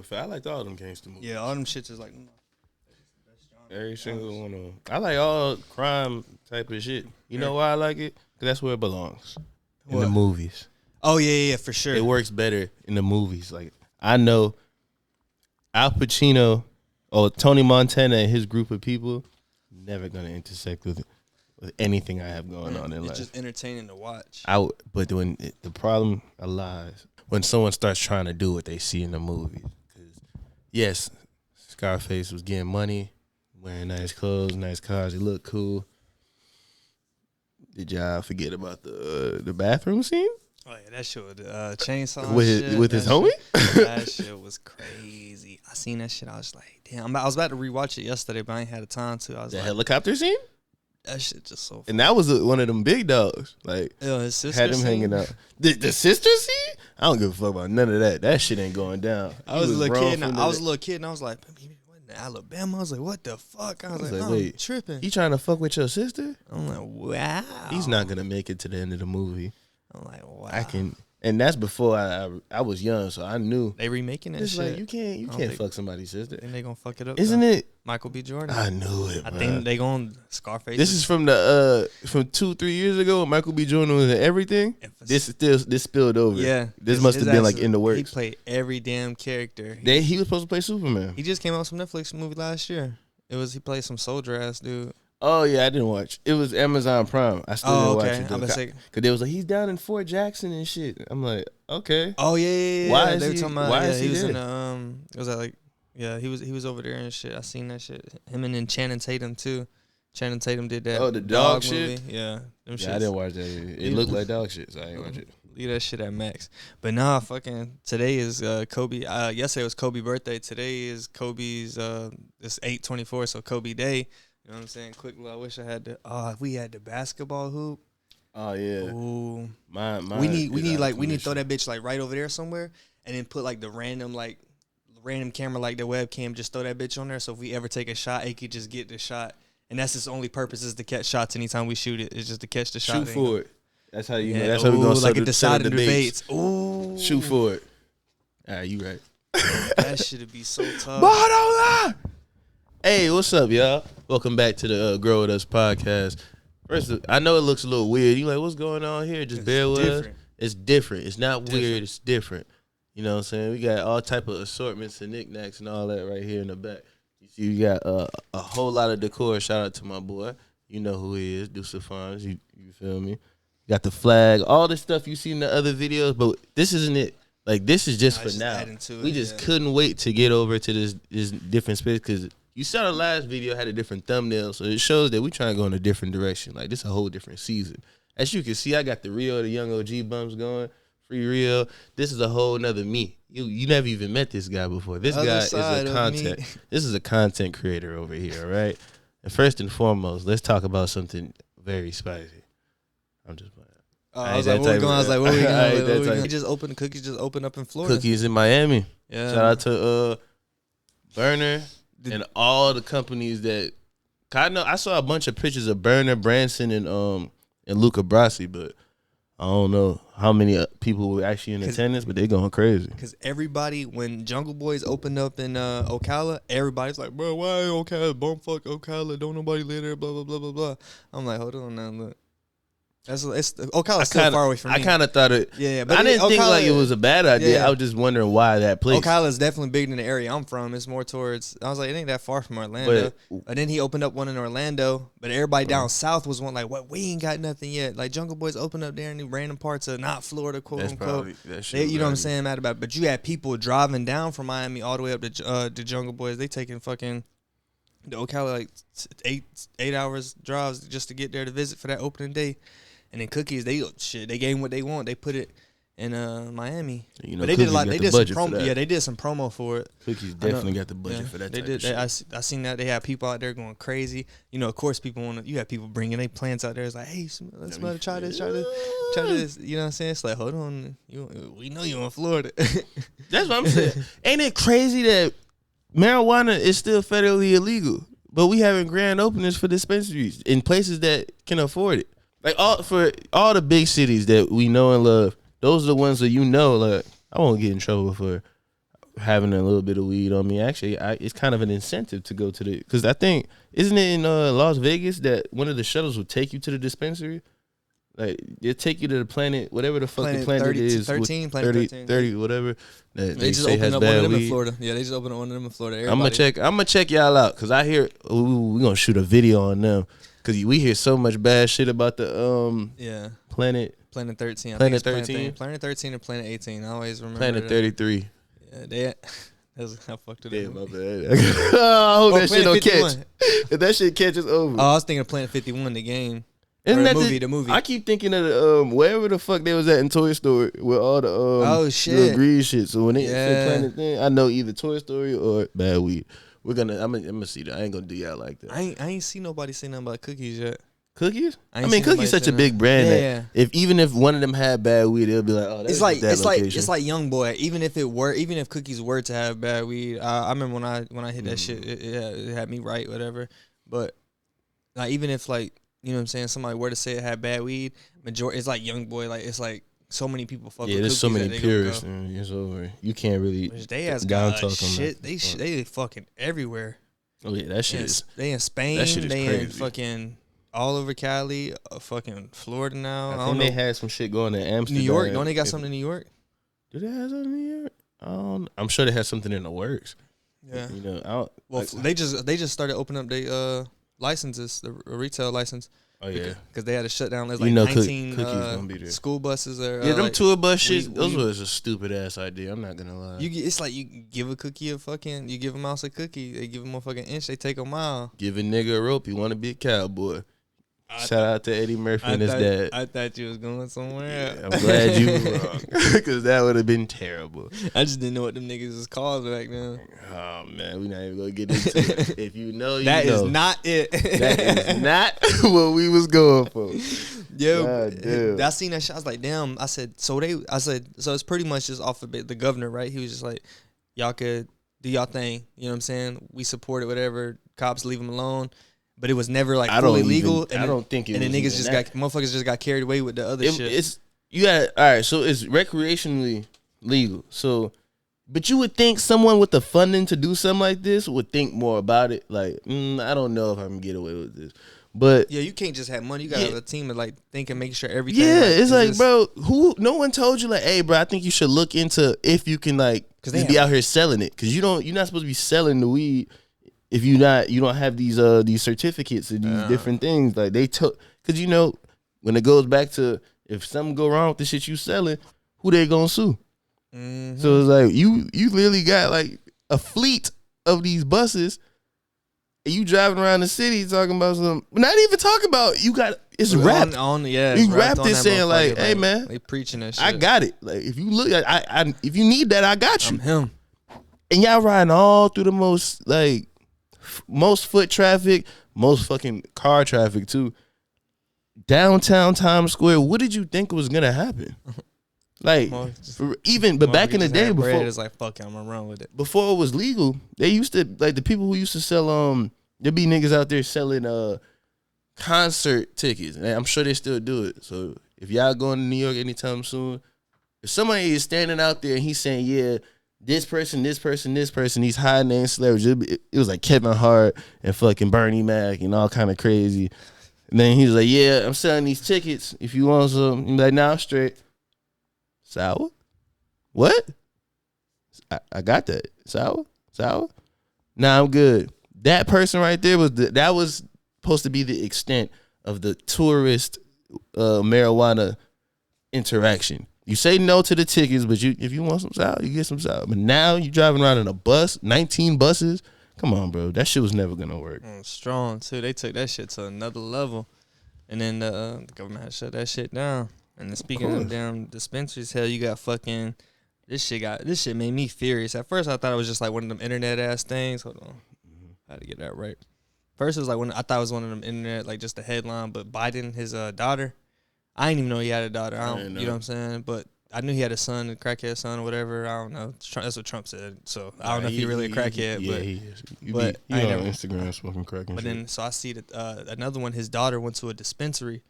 fact. I liked all them gangster movies. Yeah, all them shits is like. Every single one of them. I like all crime type of shit. You know why I like it? Because that's where it belongs. In the movies. Oh, yeah, for sure. It works better in the movies. Like, I know Al Pacino or Tony Montana and his group of people never going to intersect with anything I have going on in life. It's just entertaining to watch. But when the problem lies when someone starts trying to do what they see in the movies. Because, yes, Scarface was getting money, wearing nice clothes, nice cars. He looked cool. Did y'all forget about the bathroom scene? Oh, yeah, that shit with chainsaw with his homie? That shit was crazy. I seen that shit. I was like, damn. I was about to rewatch it yesterday, but I ain't had the time to. I was the like, helicopter scene? That shit just so funny. And that was one of them big dogs. Like, his sister had him hanging out. The sister scene? I don't give a fuck about none of that. That shit ain't going down. I was a little kid, and I was like, what in Alabama? I was like, what the fuck? I was like, wait, tripping. He trying to fuck with your sister? I'm like, wow. He's not gonna make it to the end of the movie. I'm like, wow. And that's before I was young, so I knew they remaking that shit. Like you can't fuck somebody's sister. I think they gonna fuck it up, isn't it? Michael B. Jordan. I knew it. I think they gonna Scarface. This is from from 2-3 years ago. When Michael B. Jordan was in everything. This spilled over. Yeah, this must have been like in the works. He played every damn character. He was supposed to play Superman. He just came out with some Netflix movie last year. He played some soldier ass dude. Oh yeah, I didn't watch. It was Amazon Prime. I still didn't watch it. Because they was like, he's down in Fort Jackson and shit. I'm like, okay. Oh yeah. Why is he? Why is he? He was there? in was that like? Yeah, he was over there and shit. I seen that shit. Him and then Channing Tatum too. Channing Tatum did that. Oh, the dog shit. Movie. Yeah, I didn't watch that. It looked like dog shit, so I didn't watch it. Leave that shit at max. But nah, fucking today is Kobe. Yesterday was Kobe's birthday. Today is Kobe's. It's 8/24, so Kobe Day. You know what I'm saying? Quickly, I wish I had we had the basketball hoop. Oh yeah. Ooh. Mine we need to throw that bitch like right over there somewhere, and then put like the random camera like the webcam. Just throw that bitch on there, so if we ever take a shot, it could just get the shot. And that's its only purpose is to catch shots anytime we shoot it. It's just to catch the shot. Shoot for it. That's how you know. That's how we gonna like decide the debates. Ooh. Shoot for it. You right. That shit'd be so tough. Bottom. Hey, what's up, y'all? Welcome back to the Grow With Us podcast. First, I know it looks a little weird. You like, what's going on here? Just bear with us. It's different. It's not weird. It's different. You know what I'm saying? We got all type of assortments and knickknacks and all that right here in the back. You see, you got a whole lot of decor. Shout out to my boy. You know who he is, DUSAFARMS. You feel me? Got the flag, all the stuff you see in the other videos, but this isn't it. Like, this is just for now. We just couldn't wait to get over to this different space because you saw the last video had a different thumbnail, so it shows that we trying to go in a different direction. Like, this is a whole different season. As you can see, I got the Rio, the Young OG bumps going. Free Rio. This is a whole nother me. You never even met this guy before. This guy is a content. This is a content creator over here, right? And first and foremost, let's talk about something very spicy. I'm just playing. I was like, where we going? Cookies just opened up in Florida. Cookies in Miami. Yeah. Shout out to Burner and all the companies that. I saw a bunch of pictures of Burner, Branson, and Luca Brasi, but I don't know how many people were actually in attendance, but they're going crazy. Because everybody, when Jungle Boys opened up in Ocala, everybody's like, bro, why Ocala? Bumfuck Ocala. Don't nobody live there, blah, blah, blah, blah, blah. I'm like, hold on now, look. Ocala's still far away from me. I kind of thought it. Yeah, but I didn't think like it was a bad idea. Yeah. I was just wondering why that place. Ocala's definitely bigger than the area I'm from. It's more towards. I was like, it ain't that far from Orlando. But then he opened up one in Orlando. But everybody down south was one like, what? We ain't got nothing yet. Like Jungle Boys opened up there in the random parts of not Florida, quote unquote. You know what I'm saying? Mad about. But you had people driving down from Miami all the way up to Jungle Boys. They taking fucking the Ocala like 8 hours drives just to get there to visit for that opening day. And then Cookies, they gave them what they want. They put it in Miami. You know, but they did a lot. They did some promo. Yeah, they did some promo for it. Cookies definitely got the budget for that. They did. I seen that they had people out there going crazy. You know, of course, people want to. You have people bringing their plants out there. It's like, hey, let's try this. You know what I'm saying? It's like, hold on, we know you in Florida. That's what I'm saying. Ain't it crazy that marijuana is still federally illegal, but we having grand openings for dispensaries in places that can afford it? Like for all the big cities that we know and love, those are the ones that like I won't get in trouble for having a little bit of weed on me. Actually, it's kind of an incentive to go to the, because I think, isn't it in Las Vegas that one of the shuttles will take you to the dispensary? Like, they'll take you to the planet, whatever the fuck the planet 30, is. 13, Planet 13. 30, whatever. That They just opened up one of them in Florida. Yeah, they just opened up one of them in Florida. I'm gonna check y'all out, because I hear, we're going to shoot a video on them. Because we hear so much bad shit about the Planet 13. Planet 13? Planet 13 and Planet 18. I always remember Planet 33. Yeah, I fucked it up. My bad. I hope that shit don't 51. catch. If that shit catches over. Oh, I was thinking of Planet 51, the game. Isn't that the movie. I keep thinking of the wherever the fuck they was at in Toy Story with all the the green shit. So when they say Planet thing, I know either Toy Story or Bad Weed. I'm gonna see that. I ain't gonna do y'all like that. I ain't seen nobody say nothing about cookies yet. Cookies? I mean, Cookies such a big brand that even if one of them had bad weed, they'll be like, oh, that's it's like Young Boy. Even if Cookies were to have bad weed, I remember when I hit that shit, it had me right, whatever. But like, even if, like, you know what I'm saying, somebody were to say it had bad weed, it's like Young Boy. Like, it's like so many people fuck with Cookies. Yeah, there's so many purists. It's over. You can't really down talk shit. They fucking everywhere. Oh yeah, that shit is. They in Spain. That shit is crazy. In fucking all over Cali, fucking Florida now. I think they had some shit going in Amsterdam. New York, don't they got something in New York? Do they have something in New York? I'm sure they have something in the works. Yeah, you know, they just started opening up their licenses, the retail license. Oh yeah, because they had to shut down. There's like 19 gonna be there. School buses. Them like, tour bus shit. Those was a stupid ass idea. I'm not gonna lie. It's like you give a cookie you give a mouse a cookie. They give a motherfucking inch. They take a mile. Give a nigga a rope. You want to be a cowboy. Shout out to Eddie Murphy and his dad. I thought you was going somewhere. Yeah, I'm glad you were wrong, because that would have been terrible. I just didn't know what them niggas was called back then. Oh man, we're not even gonna get into it. If you know, you that know. Is not it. That is not what we was going for. Yo, I seen that shit. I was like, damn. I said, so it's pretty much just off of the governor, right? He was just like, y'all could do y'all thing. You know what I'm saying? We support it, whatever. Cops leave them alone. But it was never like fully legal. I don't think it was. And the niggas motherfuckers just got carried away with the other shit. All right, so it's recreationally legal. So, but you would think someone with the funding to do something like this would think more about it. Like, I don't know if I can get away with this. But yeah, you can't just have money. You gotta have a team of like thinking, making sure everything. Yeah, it's like, bro, no one told you like, hey, bro, I think you should look into if you can like just be out here selling it, because you're not supposed to be selling the weed. If you don't have these certificates and these different things, like they took, because when it goes back to if something go wrong with the shit you selling, who they gonna sue? Mm-hmm. So it's like you literally got like a fleet of these buses, and you driving around the city talking about something. Not even talking about it's rapped. You rapped it saying like, hey man, they preaching that shit. I got it. Like if you look, if you need that, I got you. I'm him. And y'all riding all through the most foot traffic, most fucking car traffic too. Downtown Times Square. What did you think was gonna happen? Like, but back in the day, before it's like, fuck it, I'm gonna run with it. Before it was legal, they used to like the people who used to sell. There'd be niggas out there selling concert tickets, and I'm sure they still do it. So if y'all going to New York anytime soon, if somebody is standing out there and he's saying, yeah, this person, these high name celebrities. It was like Kevin Hart and fucking Bernie Mac and all kind of crazy. And then he was like, yeah, I'm selling these tickets. If you want some, you're like, nah, I'm straight. Sour? What? I got that. Sour? Nah, I'm good. That person right there that was supposed to be the extent of the tourist marijuana interaction. You say no to the tickets, but if you want some sour, you get some sour. But now you driving around in a bus, 19 buses. Come on, bro. That shit was never gonna work. Strong too. They took that shit to another level, and then the government had shut that shit down. And then speaking of damn dispensaries, hell, you got fucking this shit made me furious. At first, I thought it was just like one of them internet ass things. Hold on, I had to get that right. First, it was like I thought it was one of them internet, like just a headline. But Biden, his daughter. I didn't even know he had a daughter. You know what I'm saying? But I knew he had a son, a crackhead son or whatever. I don't know. That's what Trump said. So I don't know if he really a crackhead. Yeah, but he is. He on Instagram smoking crack and But shit. then, so I see that another one, his daughter went to a dispensary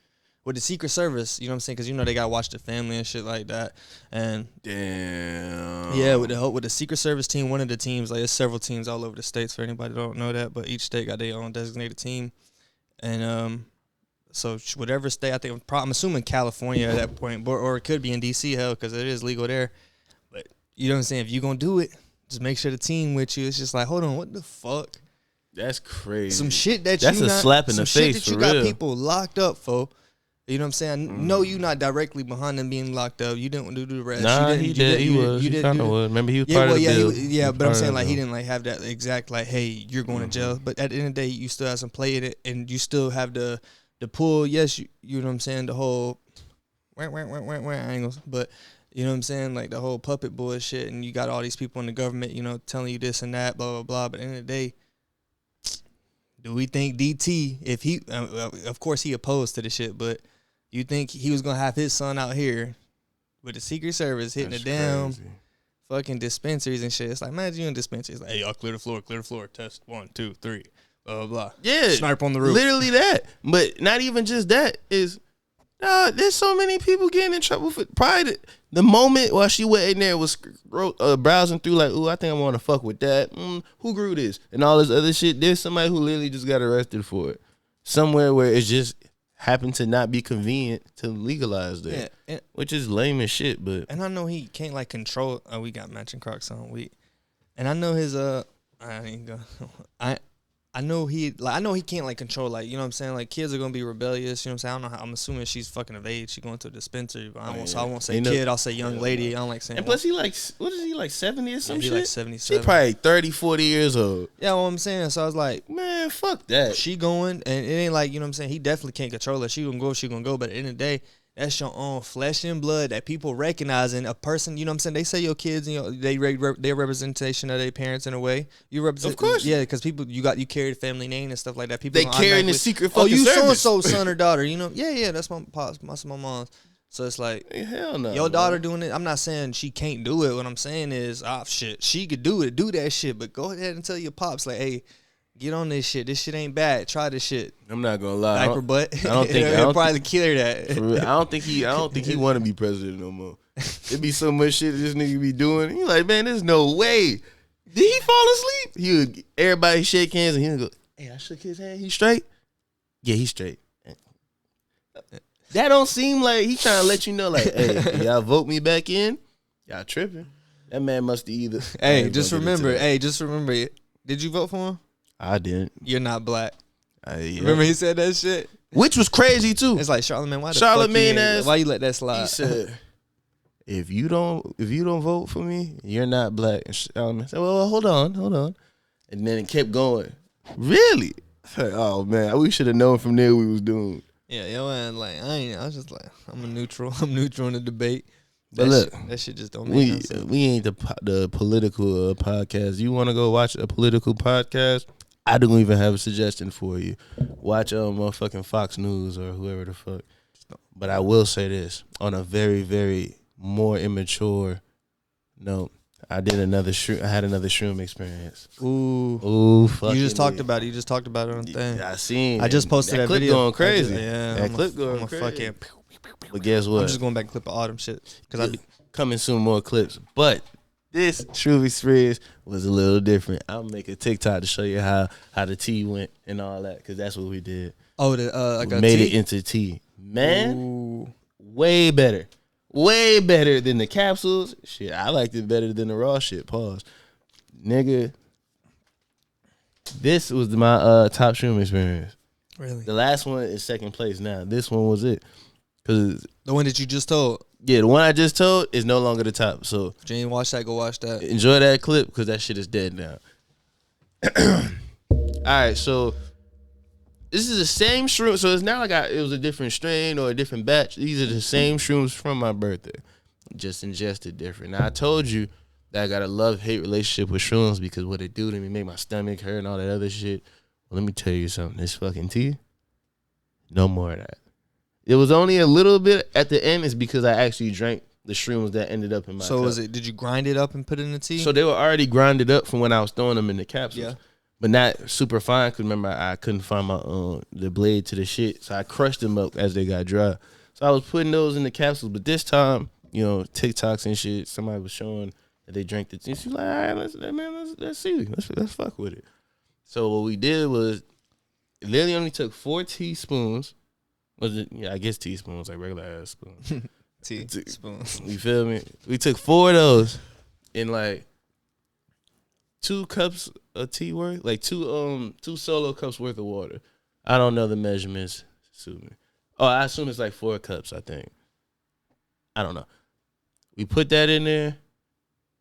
with the Secret Service, you know what I'm saying? Because you know they gotta watch the family and shit like that. And damn, yeah, with the Secret Service team, one of the teams, like there's several teams all over the states. For anybody that don't know that, but each state got their own designated team. And so whatever state, I think I'm assuming California at that point, or it could be in DC, hell, because it is legal there. But you know what I'm saying? If you gonna do it, just make sure the team with you. It's just like, hold on, what the fuck? That's crazy. Some shit that that's you a slap in the face. That you for got real. people locked up for. You know what I'm saying? No, you not directly behind them being locked up. You didn't do the rest. Nah, he did. He was. He kind of was. Remember, he was part of the bill. But I'm saying like he didn't like have that exact like, hey, you're going to jail. But at the end of the day, you still have some play in it, and you still have the pull. Yes, you know what I'm saying. The whole angles, but you know what I'm saying, like the whole puppet bullshit, and you got all these people in the government, you know, telling you this and that, blah blah blah. But at the end of the day, do we think DT, if he, of course he opposed to the shit, but you think he was gonna have his son out here with the Secret Service hitting the damn fucking dispensaries and shit? It's like, imagine you in dispensaries, like, hey, y'all clear the floor, test 1, 2, 3, blah blah blah. Yeah, snipe on the roof. Literally that. But not even just that is, there's so many people getting in trouble for probably the moment while she went in there was browsing through like, ooh, I think I want to fuck with that. Who grew this and all this other shit? There's somebody who literally just got arrested for it somewhere where it's just happened to not be convenient to legalize that, which is lame as shit. But and I know he can't like control. We got matching Crocs on. And I know his I ain't gonna. I know he can't like control, like, you know what I'm saying, like kids are gonna be rebellious, you know what I'm saying. I don't know how, I'm assuming she's fucking of age, she going to a dispensary, but I won't say kid, I'll say young lady. I don't like saying. And plus he like, what is he, like 70 or some shit? He like 77. She probably 30, 40 years old. Yeah, what I'm saying. So I was like, man, fuck that. She going, and it ain't like, you know what I'm saying, he definitely can't control her. She gonna go, but at the end of the day, that's your own flesh and blood that people recognizing a person. You know what I'm saying? They say your kids, you know, their representation of their parents in a way. You represent, of course, yeah, because people you carry the family name and stuff like that. People they carrying the secret fucking you service. so and so son or daughter. You know, yeah, that's my mom's. So it's like, hell no, your daughter doing it. I'm not saying she can't do it. What I'm saying is, shit, she could do that shit. But go ahead and tell your pops, like, hey, get on this shit. This shit ain't bad. Try this shit. I'm not gonna lie. Diaper butt. I don't think he'll probably clear that. I don't think he want to be president no more. It be so much shit that this nigga be doing. He like, man, there's no way. Did he fall asleep? He would everybody shake hands and he would go, hey, I shook his hand. He straight? Yeah, he straight. That don't seem like he trying to let you know, like, hey, y'all vote me back in. Y'all tripping. That man must have either. Hey, just remember. Did you vote for him? I didn't. You're not black. Yeah. Remember he said that shit? Which was crazy too. It's like, Charlamagne, why you let that slide? He said, if you don't vote for me, you're not black. And Charlamagne said, well, hold on. And then it kept going. Really? Oh man, we should have known from there what we was doing. Yeah, man, like I was just like, I'm a neutral. I'm neutral in the debate. But look, that shit just don't make sense. We ain't the political podcast. You want to go watch a political podcast? I don't even have a suggestion for you. Watch motherfucking Fox News or whoever the fuck. But I will say this on a very, very more immature note. I had another Shroom experience. Ooh, fuck. You just talked about it. You just talked about it on the thing. I seen. I just posted that clip video. Going crazy. That clip going crazy. Fucking. But guess what? I'm just going back and clip all them shit because I be coming soon more clips. But this Shroom experience was a little different. I'll make a TikTok to show you how the tea went and all that because that's what we did. Oh, we made it into tea, man. Ooh. Way better than the capsules. Shit, I liked it better than the raw shit. Pause, nigga. This was my top Shroom experience. Really? The last one is second place now. This one was it. Cause the one that you just told. Yeah, the one I just told is no longer the top. So if you ain't watch that, go watch that. Enjoy that clip because that shit is dead now. All right, so this is the same shroom. So it's not like it was a different strain or a different batch. These are the same shrooms from my birthday, just ingested different. Now I told you that I got a love-hate relationship with shrooms because what it do to me make my stomach hurt and all that other shit. Well, let me tell you something. This fucking tea, no more of that. It was only a little bit at the end. Is because I actually drank the shrooms that ended up in my cup. So did you grind it up and put it in the tea? So they were already grinded up from when I was throwing them in the capsules. Yeah. but not super fine. Cause remember I couldn't find my the blade to the shit, so I crushed them up as they got dry. So I was putting those in the capsules, but this time, you know, TikToks and shit, somebody was showing that they drank the tea. She's like, all right, let's see, let's fuck with it. So what we did was, literally only took 4 teaspoons. Was it? Yeah, I guess teaspoons, like regular ass spoons. Teaspoons. You feel me? We took 4 of those in like 2 cups of tea worth, like two solo cups worth of water. I don't know the measurements. Sue me. Oh, I assume it's like 4 cups. I think. I don't know. We put that in there,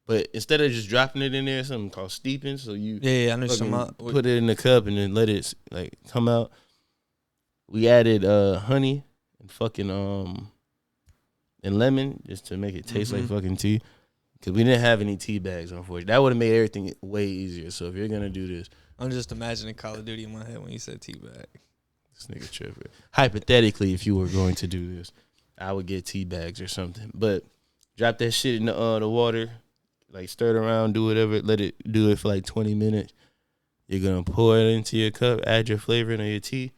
but instead of just dropping it in there, something called steeping. So you I know something. Put it in the cup and then let it like come out. We added honey and fucking and lemon just to make it taste like fucking tea. Cause we didn't have any tea bags, unfortunately. That would have made everything way easier. So if you're gonna do this, I'm just imagining Call of Duty in my head when you said tea bag. This nigga tripping. Hypothetically, if you were going to do this, I would get tea bags or something. But drop that shit in the water, like stir it around, do whatever, let it do it for like 20 minutes. You're gonna pour it into your cup, add your flavoring of your tea.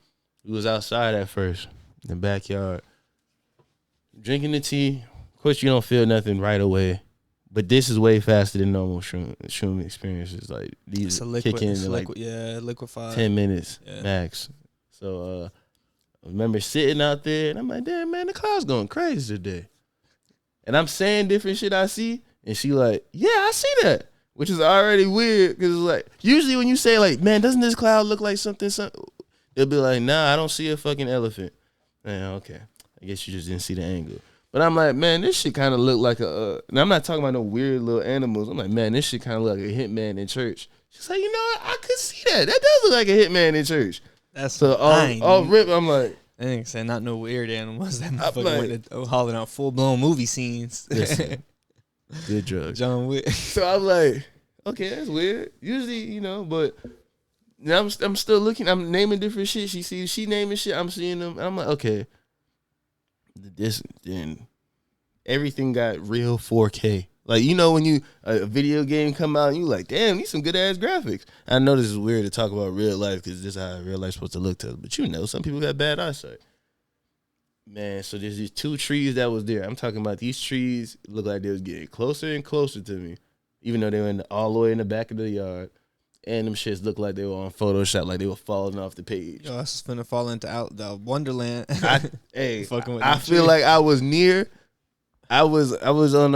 We was outside at first, in the backyard, drinking the tea. Of course, you don't feel nothing right away. But this is way faster than normal shroom experiences. Like these kick in like liquefied 10 minutes max. So I remember sitting out there and I'm like, damn man, the cloud's going crazy today. And I'm saying different shit I see, and she like, yeah, I see that, which is already weird because it's like usually when you say like, man, doesn't this cloud look like something? They'll be like, nah, I don't see a fucking elephant. Man, okay, I guess you just didn't see the angle. But I'm like, man, this shit kind of look like and I'm not talking about no weird little animals. I'm like, man, this shit kind of look like a hitman in church. She's like, you know what? I could see that. That does look like a hitman in church. That's so all rip. I'm like, I ain't saying not no weird animals. That motherfucker went to hauling out full blown movie scenes. Listen, good drugs. John Wick. So I'm like, okay, that's weird. Usually, you know, but now I'm still looking. I'm naming different shit. She naming shit. I'm seeing them. I'm like, okay. Then everything got real 4K. Like, you know, when a video game come out and you like, damn, these some good ass graphics. I know this is weird to talk about real life because this is how real life's supposed to look to us. But you know, some people got bad eyesight. Man, so there's these 2 trees that was there. I'm talking about these trees look like they was getting closer and closer to me, even though they were all the way in the back of the yard. And them shits looked like they were on Photoshop, like they were falling off the page. Yo, I was finna fall into the Wonderland. I feel like I was near. I was on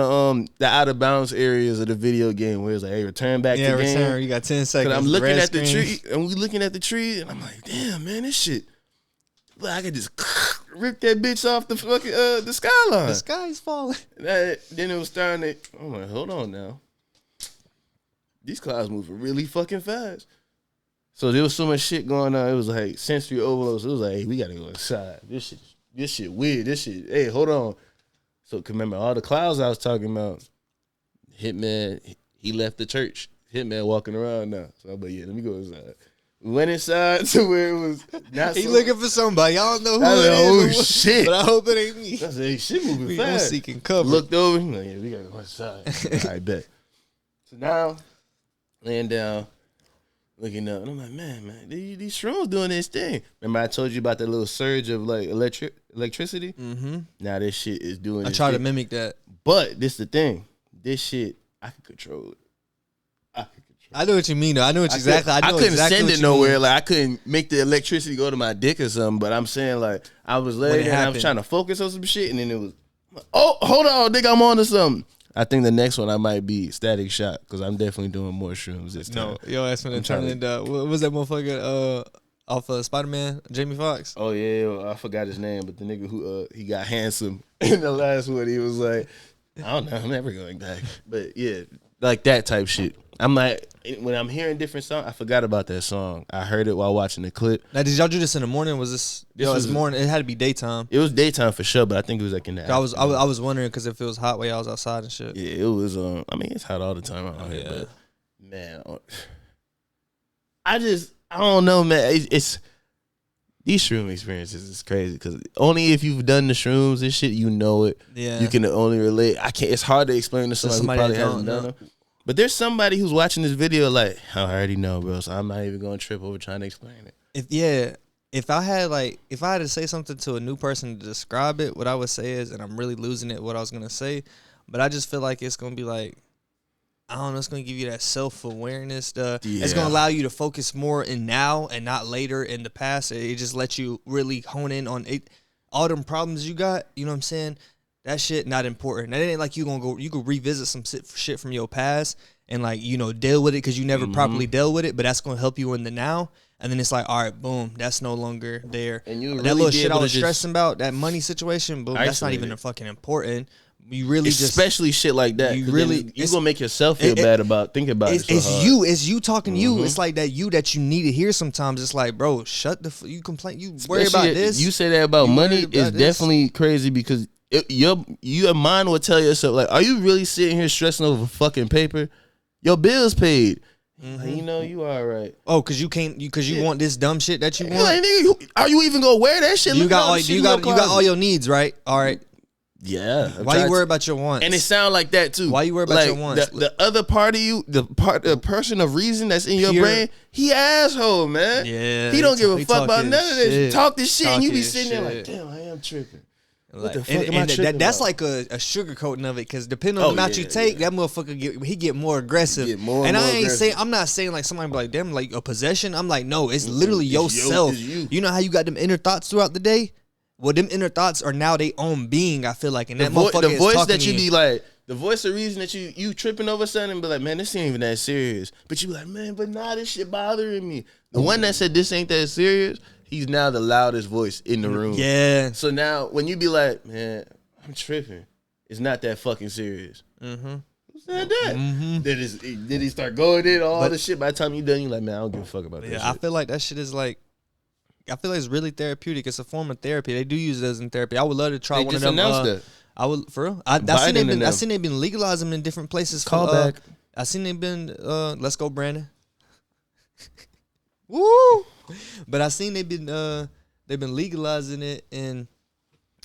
the out of bounds areas of the video game where it's like, hey, return back to game. Return. You got 10 seconds. I'm looking at the tree, and we looking at the tree, and I'm like, damn, man, this shit. Look, I could just rip that bitch off the fucking the skyline. The sky's falling. Then it was starting to. I'm like, hold on now. These clouds moving really fucking fast. So there was so much shit going on. It was like sensory overload. So it was like, hey, we gotta go inside. This shit weird. This shit. Hey, hold on. So remember all the clouds I was talking about. Hitman, he left the church. Hitman walking around now. So I'm like, yeah, let me go inside. We went inside to where it was not. He looking for somebody. I don't know who it is. Oh shit! But I hope it ain't me. I said, hey, shit moving we fast. Seeking cover. Looked over. Like, yeah, we gotta go inside. I bet. So now, laying down, looking up, and I'm like, man, these shrooms doing this thing. Remember I told you about that little surge of like electricity? Mm-hmm. Now this shit is doing. I try to mimic that, but this the thing. This shit, I can control it. I know what you mean, though. I know what exactly. I couldn't exactly send it nowhere. Like I couldn't make the electricity go to my dick or something. But I'm saying like I was laying there and I was trying to focus on some shit, and then it was, oh, hold on, nigga, I'm on to something. I think the next one I might be Static Shock because I'm definitely doing more shrooms this time. No, yo, that's when it turned into what was that motherfucker off of Spider-Man, Jamie Foxx? Oh yeah, I forgot his name, but the nigga who he got handsome in the last one, he was like, I don't know, I'm never going back. But yeah, like that type shit. I'm like, when I'm hearing different songs, I forgot about that song. I heard it while watching the clip. Now, did y'all do this in the morning? Was this was morning? It had to be daytime. It was daytime for sure, but I think it was like in the afternoon. I was wondering because if it was hot while I was outside and shit. Yeah, it was. I mean, it's hot all the time out here, but man, I don't know, man. It's these shroom experiences is crazy because only if you've done the shrooms and shit, you know it. Yeah, you can only relate. I can't. It's hard to explain to somebody who probably hasn't done them. But there's somebody who's watching this video like, I already know, bro, so I'm not even going to trip over trying to explain it. If I had to say something to a new person to describe it, what I would say is, and I'm really losing it, what I was going to say, but I just feel like it's going to be like, I don't know, it's going to give you that self-awareness. It's going to allow you to focus more in now and not later in the past. It just lets you really hone in on it. All them problems you got, you know what I'm saying? That shit not important. That ain't like you could revisit some shit from your past and like, you know, deal with it because you never properly dealt with it, but that's going to help you in the now. And then it's like, all right, boom, that's no longer there. And you that little shit I was stressing about, that money situation, boom, that's not even fucking important. You really especially shit like that. You gonna make yourself feel bad about thinking about it. It's you talking to you. It's like that need to hear sometimes. It's like, bro, you complain, you worry about this. You say that about money is definitely crazy because your mind will tell yourself like, are you really sitting here stressing over fucking paper? Your bill's paid. Like, you know you all right. Oh, cause you want this dumb shit that you want. Like, nigga, are you even gonna wear that shit? You got all your needs, right? All right. Yeah. Why you worry about your wants? And it sound like that too. Why you worry about your wants? The other part of you, the person of reason that's in your brain, he asshole, man. Yeah. He don't give a fuck about none of this. Talk this shit, and you be sitting there like, damn, I am tripping. What the fuck am I tripping That's like a sugarcoating of it, because depending on the amount you take, that motherfucker get more aggressive. I'm not saying like somebody be like, damn, like a possession. I'm like, no, it's literally yourself. You know how you got them inner thoughts throughout the day? Well, them inner thoughts are now their own being, I feel like. And that motherfucker the voice that you be like, the voice of reason that you tripping over something and be like, man, this ain't even that serious. But you be like, man, but nah, this shit bothering me. The one that said this ain't that serious, he's now the loudest voice in the room. Yeah. So now when you be like, man, I'm tripping, it's not that fucking serious. Mm-hmm. Who said that? Mm-hmm. Did he start going in all the shit? By the time you done, you like, man, I don't give a fuck about that shit. I feel like that shit is like, I feel like it's really therapeutic. It's a form of therapy. They do use it as in therapy. I would love to try one of them. That. I would, for real. I seen they've been legalizing them in different places. Call back. I seen they've been. Let's go, Brandon. Woo! But I seen they've been legalizing it, and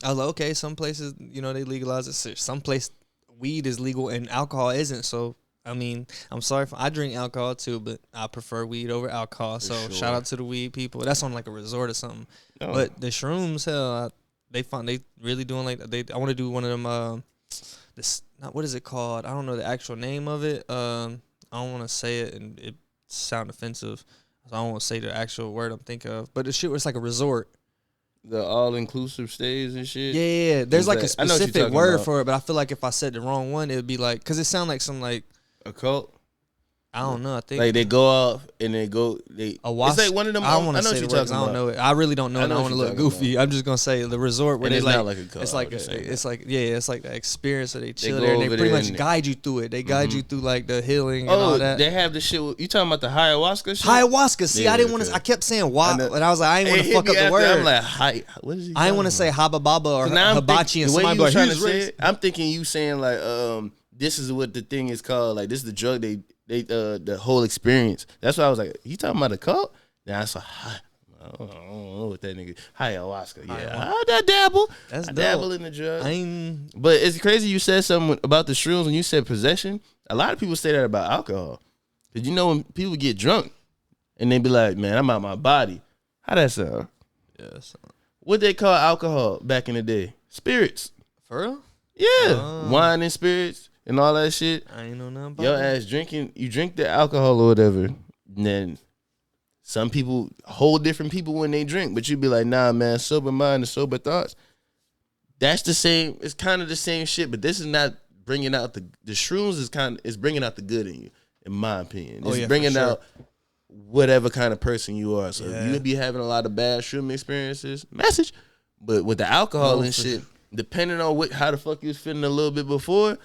I was like, okay, some places, you know, they legalize it. Some place weed is legal and alcohol isn't. So I mean, I'm sorry I drink alcohol too, but I prefer weed over alcohol. So shout out to the weed people. That's on like a resort or something. Oh. But the shrooms, hell, they really doing like I want to do one of them. What is it called? I don't know the actual name of it. I don't want to say it and it sound offensive. So I don't want to say the actual word I'm thinking of. But the shit was like a resort. The all-inclusive stays and shit? Yeah. There's like a specific word for it, but I feel like if I said the wrong one, it would be like, because it sound like some like, a cult? I don't know. I think like they go off and they go. It's like one of them. I don't want to say the words. I don't know it. I really don't know. I don't want to look goofy. I'm just gonna say the resort where they like. Like a cult. It's like it's like the experience that they chill there and they pretty much guide you through it. They guide you through like the healing and all that. They have the shit. You talking about the ayahuasca shit? Ayahuasca. See, I didn't want to. I kept saying why, and I was like, I ain't want to fuck up the word. I'm like, what is he? I didn't want to say haba baba or hibachi and somebody like, trying to say it, I'm thinking you saying like this is what the thing is called. Like this is the drug they the whole experience. That's why I was like, you talking about a cult? Then I saw I don't know what that nigga ayahuasca. Yeah, I dabble. I dabble in the drug. But it's crazy you said something about the shrooms when you said possession. A lot of people say that about alcohol. Cause you know when people get drunk and they be like, man, I'm out my body. How that sound? Yes. What they call alcohol back in the day? Spirits. For real? Yeah. Wine and spirits. And all that shit. I ain't know nothing about your ass drinking, you drink the alcohol or whatever. And then some people, whole different people when they drink, but you be like, nah, man, sober mind and sober thoughts. That's the same. It's kind of the same shit, but this is not bringing out the shrooms is bringing out the good in you, in my opinion. It's bringing out whatever kind of person you are. So if you be having a lot of bad shroom experiences, message. But with the alcohol and shit, depending on how the fuck you was feeling a little bit before,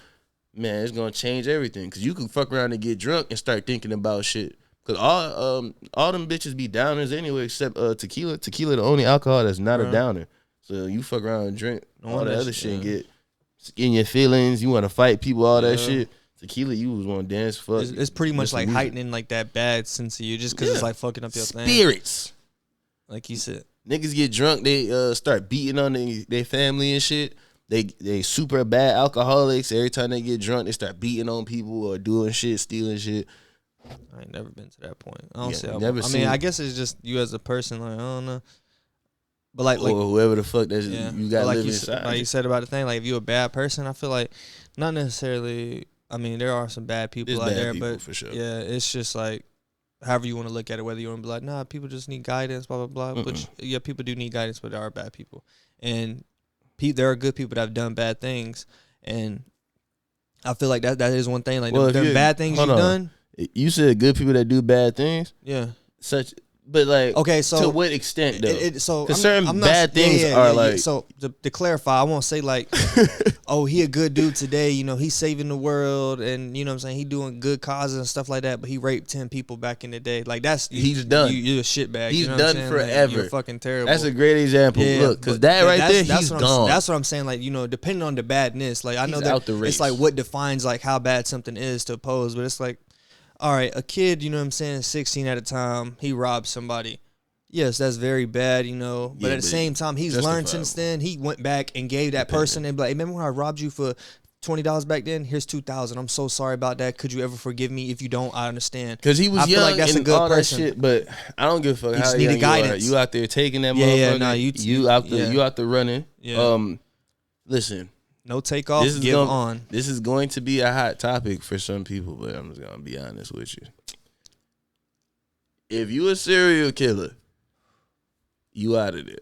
man, it's gonna change everything. Cause you can fuck around and get drunk and start thinking about shit. Cause all them bitches be downers anyway, except tequila. Tequila the only alcohol that's not a downer. So you fuck around and drink all the other shit and get in your feelings. You want to fight people, all that shit. Tequila, you was want to dance, fuck. It's pretty much like heightening like that bad sense of you, just cause it's like fucking up your spirits. Like you said, niggas get drunk, they start beating on their family and shit. They super bad alcoholics. Every time they get drunk, they start beating on people or doing shit, stealing shit. I ain't never been to that point. I don't see. I Seen, mean, I guess it's just you as a person. Like I don't know. But like whoever the fuck that you got living inside. Like you said about the thing, like if you're a bad person, I feel like not necessarily. I mean, there are some bad people out there, but for sure. Yeah, it's just like however you want to look at it. Whether you want to be like, nah, people just need guidance, blah blah blah. Which yeah, people do need guidance, but there are bad people, and there are good people that have done bad things, and I feel like that is one thing. Like them bad things you've done. You said good people that do bad things. Yeah. But like, okay, so to what extent though? So certain bad things are like. So to clarify, I won't say like, oh, he a good dude today. You know, he's saving the world, and you know what I'm saying, he doing good causes and stuff like that. But he raped 10 people back in the day. Like he's done. You're a shitbag. He's you know done forever. Like, you're fucking terrible. That's a great example. Yeah, look, because that right there, he's gone. That's what I'm saying. Like, you know, depending on the badness. Like I know that it's like what defines like how bad something is to oppose, but it's like. All right, a kid, you know what I'm saying, 16 at a time, he robbed somebody. Yes, that's very bad, you know. But at the same time, he's learned since then. He went back and gave that person, and be like, hey, remember when I robbed you for $20 back then? Here's $2,000. I'm so sorry about that. Could you ever forgive me? If you don't, I understand. Because he was young, feel like that's and a good all person. That shit, but I don't give a fuck how young guidance. You out there taking that motherfucker. Yeah, no, you out there running. Yeah. Listen. No takeoff, on. This is going to be a hot topic for some people, but I'm just going to be honest with you. If you a serial killer, you out of there.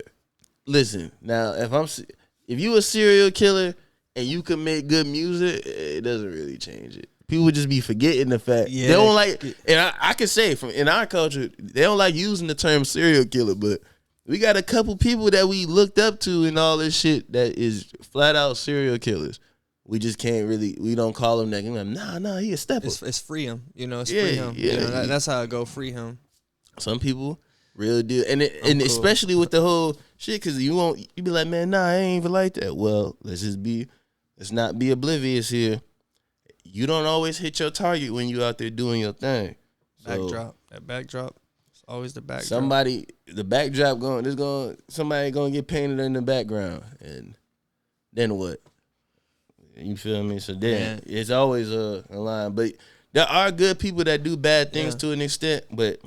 Listen, now, if you a serial killer and you can make good music, it doesn't really change it. People just be forgetting the fact. Yeah, they don't like, and I can say, in our culture, they don't like using the term serial killer, but we got a couple people that we looked up to and all this shit that is flat out serial killers. We just can't really, we don't call him that. Nah, he a stepper. It's free him. You know, free him. Yeah, you know, that's how I go, free him. Some people real deal. And cool. Especially with the whole shit, because you be like, man, nah, I ain't even like that. Well, let's not be oblivious here. You don't always hit your target when you out there doing your thing. That backdrop. Always the backdrop. Somebody gonna get painted in the background, and then what? You feel me? So then it's always a line. But there are good people that do bad things to an extent. But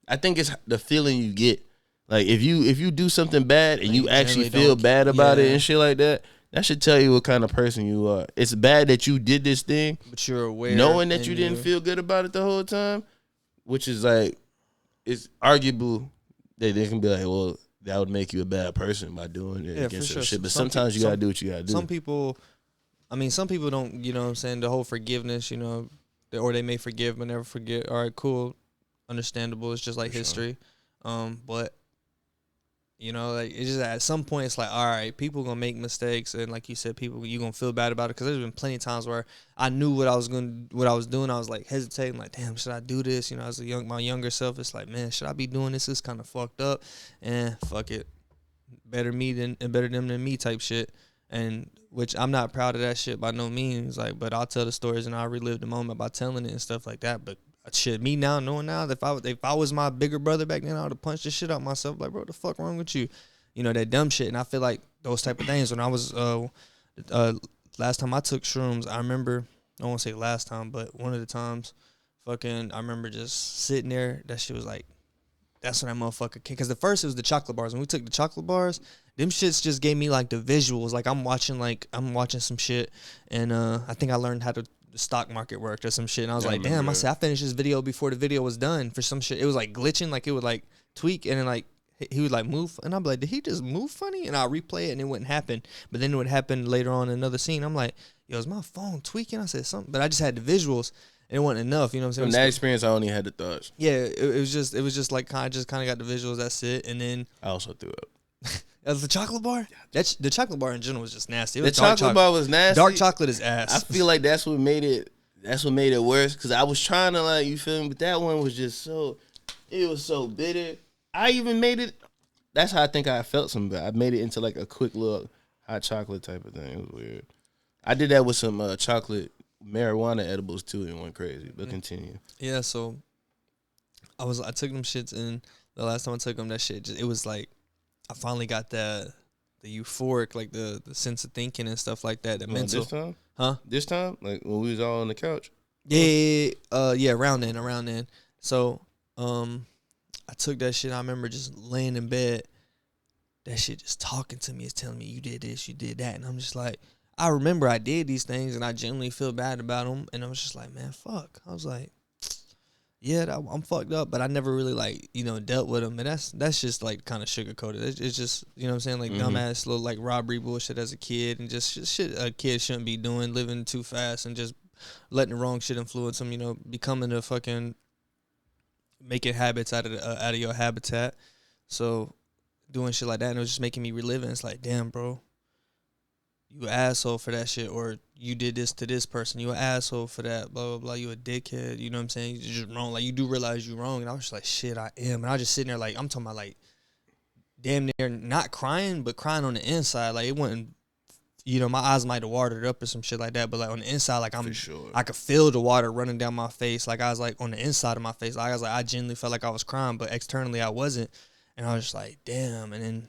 I think it's the feeling you get. Like if you do something bad and you actually feel bad about it and shit like that, that should tell you what kind of person you are. It's bad that you did this thing, but you're aware, knowing that you didn't feel good about it the whole time, which is like. It's arguable that they can be like, well, that would make you a bad person by doing it against your shit. But sometimes you gotta do what you gotta do. Some people don't, you know what I'm saying, the whole forgiveness, you know, or they may forgive but never forget. All right, cool, understandable. It's just like history. But you know, like it's just at some point it's like, all right, people gonna make mistakes, and like you said, you gonna feel bad about it, because there's been plenty of times where I knew what I was doing. I was like hesitating, like, damn, should I do this? You know, as my younger self, it's like, man, should I be doing this? It's kind of fucked up, and fuck it, better them than me type shit. And which I'm not proud of that shit by no means, like, but I'll tell the stories and I'll relive the moment by telling it and stuff like that. But shit, me now knowing now that if I was my bigger brother back then, I would have punched the shit out myself. Like, bro, what the fuck wrong with you? You know, that dumb shit. And I feel like those type of things when I was last time I took shrooms, I remember, I won't say last time, but one of the times, I remember just sitting there. That shit was like, that's when that motherfucker came. Because the first it was the chocolate bars. When we took the chocolate bars, them shits just gave me like the visuals. Like I'm watching some shit, and I think I learned how to the stock market worked or some shit. And I was like, damn, I finished this video before the video was done for some shit. It was like glitching, like it would like tweak, and then like he would like move, and I'm like, did he just move funny? And I'll replay it and it wouldn't happen. But then it would happen later on in another scene. I'm like, yo, is my phone tweaking? I said something, but I just had the visuals. And it wasn't enough, you know what I'm saying? From that experience, I only had the thoughts. Yeah, it was just like I just kind of got the visuals. That's it. And then I also threw up. As the chocolate bar? The chocolate bar in general was just nasty. The chocolate bar was nasty. Dark chocolate is ass. I feel like that's what made it worse, because I was trying to, like, you feel me? But that one was just it was so bitter. I even made it, that's how I think I felt something. I made it into like a quick little hot chocolate type of thing. It was weird. I did that with some chocolate marijuana edibles too, and went crazy. But continue. Yeah, so I took them shits, and the last time I took them, that shit it was like I finally got the the euphoric, like the sense of thinking and stuff like that. The mental. This time? Huh? This time? Like when we was all on the couch? Yeah, around then. So, I took that shit. I remember just laying in bed. That shit just talking to me. It's telling me you did this, you did that. And I'm just like, I remember I did these things and I genuinely feel bad about them. And I was just like, man, fuck. I was like, yeah, I'm fucked up. But I never really like, dealt with them. And that's just like kind of sugar-coated. It's just, you know what I'm saying? Like dumbass little like robbery bullshit as a kid. And just shit a kid shouldn't be doing, living too fast and just letting the wrong shit influence them, becoming a fucking, making habits out of your habitat. So doing shit like that, and it was just making me relive it. It's like, damn, bro, you an asshole for that shit, or you did this to this person, you an asshole for that, blah, blah, blah, you a dickhead, you know what I'm saying? You're just wrong. Like, you do realize you're wrong. And I was just like, shit, I am. And I was just sitting there like, I'm talking about like, damn near not crying, but crying on the inside. Like, it wasn't, my eyes might have watered up or some shit like that, but like on the inside, like I could feel the water running down my face. Like I was like on the inside of my face. Like I was like, I genuinely felt like I was crying, but externally I wasn't. And I was just like, damn. And then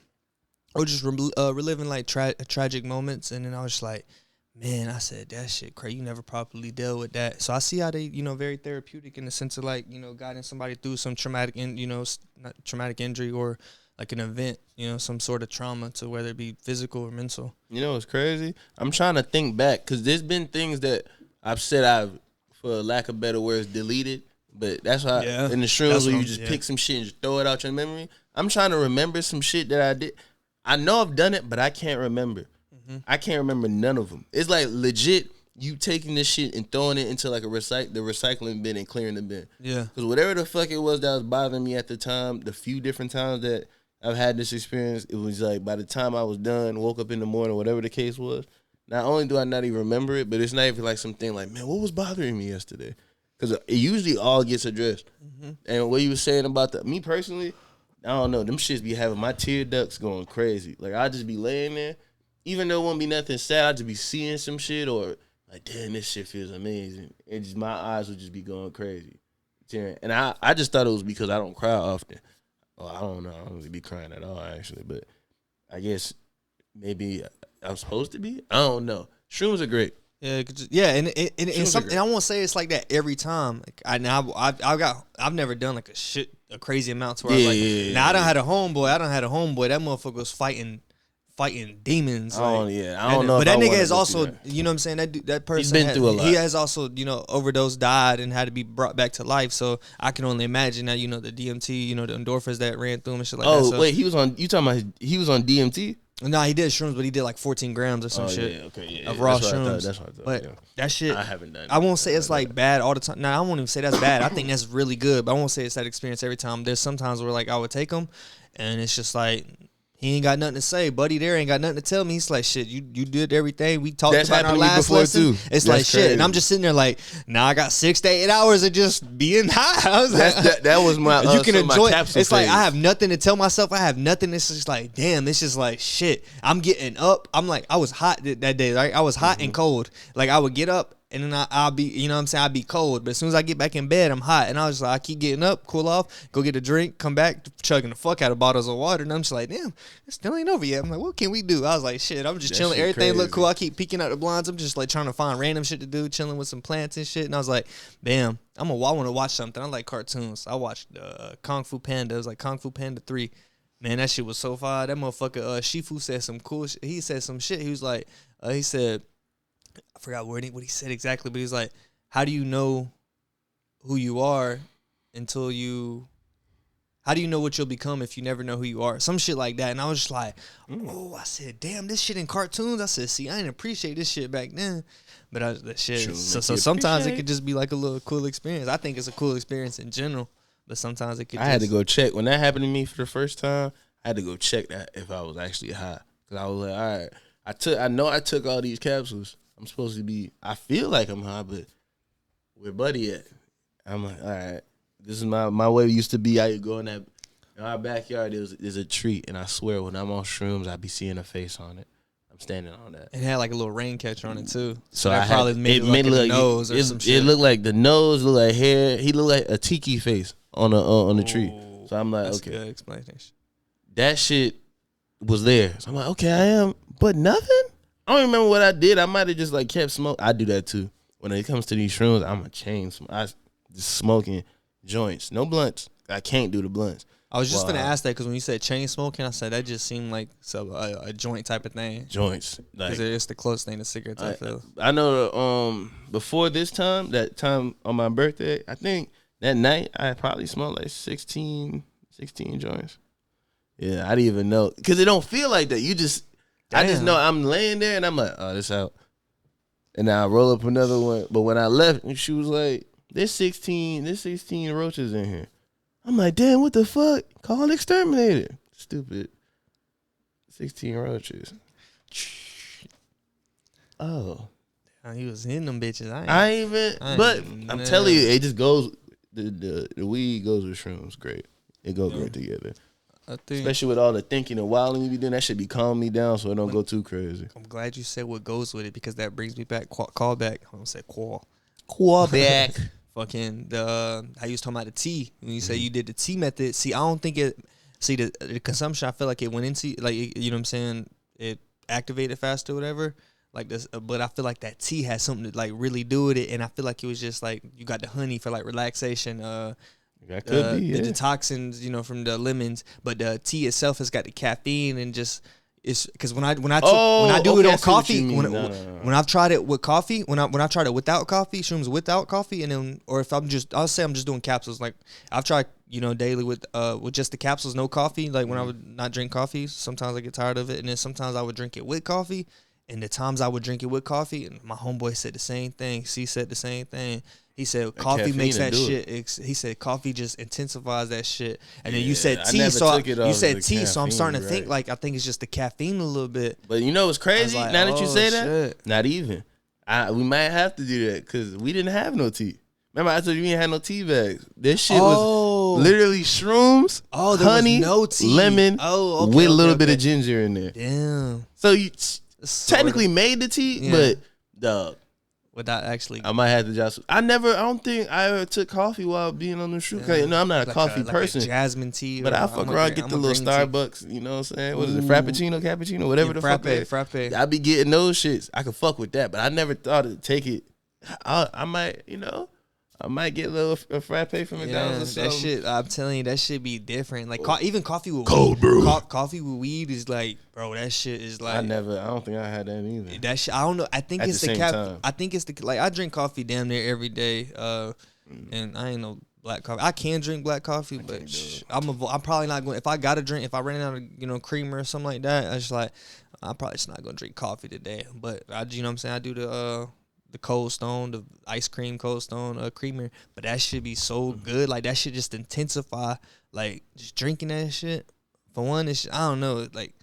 I was just reliving like tragic moments. And then I was just like, man, I said, that shit crazy. You never properly dealt with that. So I see how they, very therapeutic in the sense of like, guiding somebody through some traumatic, not traumatic injury or like an event, some sort of trauma, to whether it be physical or mental. It's crazy? I'm trying to think back because there's been things that I've said I've, for lack of better words, deleted. But that's why in the shrooms where you just pick some shit and just throw it out your memory. I'm trying to remember some shit that I did. I know I've done it, but I can't remember. I can't remember none of them. It's like legit you taking this shit and throwing it into like the recycling bin and clearing the bin. Yeah. Because whatever the fuck it was that was bothering me at the time, the few different times that I've had this experience, it was like by the time I was done, woke up in the morning, whatever the case was, not only do I not even remember it, but it's not even like something like, man, what was bothering me yesterday? Because it usually all gets addressed. And what you were saying about me personally, I don't know, them shits be having my tear ducts going crazy. Like, I just be laying there, even though it won't be nothing sad, I just be seeing some shit or like, damn, this shit feels amazing. And just my eyes would just be going crazy. And I just thought it was because I don't cry often. Well, I don't know. I don't really be crying at all, actually. But I guess maybe I'm supposed to be. I don't know. Shrooms are great. Yeah, and I won't say it's like that every time. Like I've never done like a crazy amount to where I done had a homeboy. That motherfucker was fighting demons. Oh yeah, I don't know. But that nigga has also, you know what I'm saying, that person he's been through a lot. He has also, overdosed, died, and had to be brought back to life. So I can only imagine that, the DMT, the endorphins that ran through him and shit like that. Oh wait, he was on DMT? No, he did shrooms, but he did like 14 grams or some shit. Of raw shrooms. That's what I thought. But that shit, I haven't done it. I won't say it's like bad all the time. Nah, I won't even say that's bad. I think that's really good, but I won't say it's that experience every time. There's sometimes where like I would take them, and it's just like, he ain't got nothing to say. Buddy there ain't got nothing to tell me. He's like, shit, you did everything we talked about in our last lesson. Too. It's like crazy. Shit. And I'm just sitting there like, I got 6 to 8 hours of just being high. I was that was my you can enjoy my it. It's like I have nothing to tell myself. I have nothing. It's just like, damn, it's just like shit. I'm getting up. I'm like, I was hot that day, right? I was hot and cold. Like I would get up and then I'll be, you know what I'm saying, I'll be cold. But as soon as I get back in bed, I'm hot. And I was like, I keep getting up, cool off, go get a drink, come back, chugging the fuck out of bottles of water. And I'm just like, damn, it still ain't over yet. I'm like, what can we do? I was like, shit, I'm just chilling. Everything look cool. I keep peeking out the blinds. I'm just like trying to find random shit to do, chilling with some plants and shit. And I was like, damn, I want to watch something. I like cartoons. I watched Kung Fu Panda. It was like Kung Fu Panda 3. Man, that shit was so fire. That motherfucker Shifu said some cool shit. He said some shit. He was like, he said, I forgot what he said exactly, but he's like, how do you know who you are until you, how do you know what you'll become if you never know who you are? Some shit like that. And I was just like, oh, I said, damn, this shit in cartoons. I said, see, I didn't appreciate this shit back then. But that shit, so sometimes it could just be like a little cool experience. I think it's a cool experience in general, but sometimes it could had to go check. When that happened to me for the first time, I had to go check that if I was actually high. Because I was like, all right, I know I took all these capsules. I'm supposed to be, I feel like I'm high, but where Buddy at? I'm like, all right, this is my way used to be. I go in our backyard, there's a tree, and I swear when I'm on shrooms, I be seeing a face on it. I'm standing on that. It had like a little rain catcher on it too. So that probably made it look like nose or some shit. It looked like the nose, looked like hair. He looked like a tiki face on the tree. So I'm like, that's okay. Good explanation. That shit, was there. So I'm like, okay, I am, but nothing. I don't remember what I did. I might have just like kept smoking. I do that too. When it comes to these shrooms, I'm a chain smoker. I just smoking joints, no blunts. I can't do the blunts. I was just gonna ask that because when you said chain smoking, I said that just seemed like a joint type of thing. Joints, because it's the closest thing to cigarettes. I feel. I know. Before this time, that time on my birthday, I think that night I probably smoked like 16 joints. Yeah, I didn't even know because it don't feel like that. You just, I just know I'm laying there and I'm like, oh, this out, and then I roll up another one. But when I left, she was like, there's 16 roaches in here. I'm like, damn, what the fuck? Call an exterminator. Stupid. 16 roaches. Oh. He was in them bitches. I'm telling you, it just goes, the weed goes with shrooms. Great. It goes great together. Especially with all the thinking and wilding you be doing, that should be calming me down so it don't go too crazy. I'm glad you said what goes with it because that brings me back, call back. I don't say call back. Fucking how you was talking about the tea when you say you did the tea method. See, I don't think it. See the consumption. I feel like it went into like you know what I'm saying. It activated faster, or whatever. Like this, but I feel like that tea has something to like really do with it, and I feel like it was just like you got the honey for like relaxation. That could be the toxins, you know, from the lemons, but the tea itself has got the caffeine and just. It's because when I do it on coffee, when I've tried it with coffee, when I tried it without coffee, shrooms without coffee, and then or if I'll say I'm just doing capsules. Like I've tried, you know, daily with just the capsules, no coffee. Like when I would not drink coffee, sometimes I get tired of it, and then sometimes I would drink it with coffee. And the times I would drink it with coffee, and my homeboy said the same thing. C said the same thing. He said coffee makes that shit. He said coffee just intensifies that shit. And then you said tea, so you said tea, so I'm starting to think like I think it's just the caffeine a little bit. But you know what's crazy? Like, now that you say shit. that, not even. We might have to do that because we didn't have no tea. Remember I told you we didn't have no tea bags. This shit was literally shrooms, honey, no tea. lemon, with a little bit of ginger in there. Damn. So you technically made the tea, but dog. Without actually, I might have to just. I don't think I ever took coffee while being on the shoot. Yeah. No, I'm not a coffee person. Like a jasmine tea, but I fuck around, get the little Starbucks. You know what I'm saying? What is it? Frappuccino, cappuccino, whatever the fuck. Frappe. I be getting those shits. I could fuck with that, but I never thought to take it. I might, you know. I might get a frappe from McDonald's or something. That shit, I'm telling you, that shit be different. Like even coffee with cold weed, brew. Coffee with weed is like, bro, that shit is like. I don't think I had that either. That shit, I don't know. I think it's the time. I think it's the like I drink coffee damn near every day. And I ain't no black coffee. I can drink black coffee, but I'm probably not going. If I gotta drink, if I ran out of creamer or something like that, I just like I'm probably just not gonna drink coffee today. But you know what I'm saying? I do the Cold Stone, the ice cream Cold Stone creamer, but that should be so good. Like that shit just intensify. Like just drinking that shit. For one, it's I don't know. Like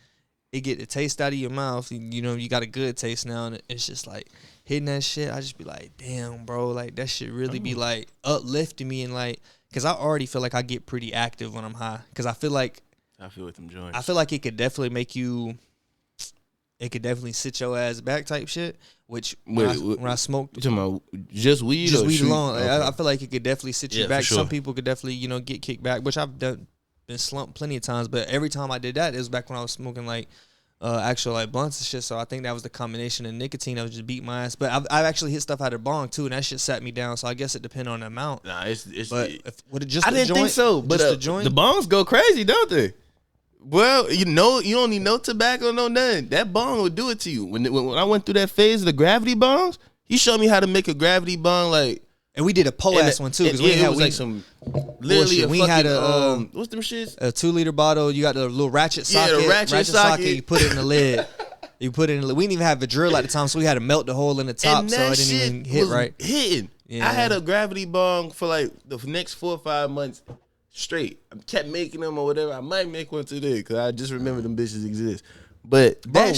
it get the taste out of your mouth. You know you got a good taste now, and it's just like hitting that shit. I just be like, damn, bro. Like that shit really be like uplifting me and like, cause I already feel like I get pretty active when I'm high. Cause I feel with them joints. I feel like it could definitely make you. It could definitely sit your ass back type shit. Which when I smoked, you talking about just weed alone. Okay. I feel like it could definitely sit you back. Sure. Some people could definitely get kicked back, which I've been slumped plenty of times. But every time I did that, it was back when I was smoking like actual like blunts and shit. So I think that was the combination of nicotine that was just beat my ass. But I've actually hit stuff out of bong too, and that shit sat me down. So I guess it depends on the amount. Nah, it's but I didn't think so. But the bongs go crazy, don't they? Well, you don't need no tobacco, no nothing. That bong will do it to you. When I went through that phase of the gravity bongs, he showed me how to make a gravity bong like. And we did a pole-ass one too, because we had like some literally we had a what's them shits? A 2-liter bottle. You got the little ratchet socket. Yeah, the ratchet socket. You put it in the lid. We didn't even have a drill at the time, so we had to melt the hole in the top, so it didn't even hit right. Hitting. Yeah. I had a gravity bong for like the next 4 or 5 months. Straight. I kept making them or whatever. I might make one today because I just remember them bitches exist. But that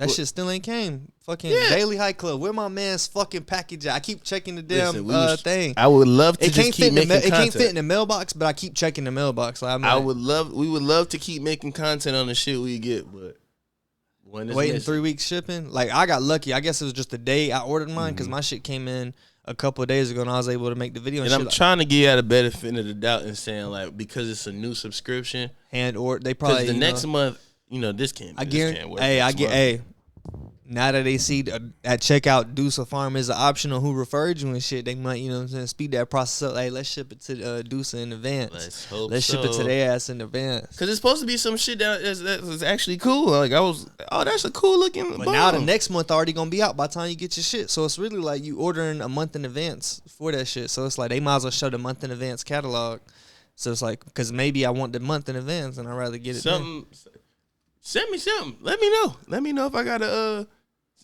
shit still ain't came. Fucking Daily High Club. Where my man's fucking package at? I keep checking the damn thing. I would love to just keep making content. It can't fit in the mailbox, but I keep checking the mailbox. Like, we would love to keep making content on the shit we get, but waiting 3 weeks shipping. Like I got lucky. I guess it was just the day I ordered mine because my shit came in a couple of days ago, and I was able to make the video. And I'm trying to give you a better benefit of the doubt and saying, like, because it's a new subscription, or they probably the next month, this can't. I guarantee. Hey, now that they see at checkout DUSAFARMS is an option on who referred you and shit, they might, speed that process up. Hey, let's ship it to DUSA in advance. Let's ship it to their ass in advance. Because it's supposed to be some shit that is actually cool. Like, that's a cool looking But bomb. now the next month already going to be out by the time you get your shit. So it's really like you ordering a month in advance for that shit. So it's like they might as well show the month in advance catalog. So it's like, because maybe I want the month in advance and I'd rather get it something. Send me something. Let me know. Let me know if I got to,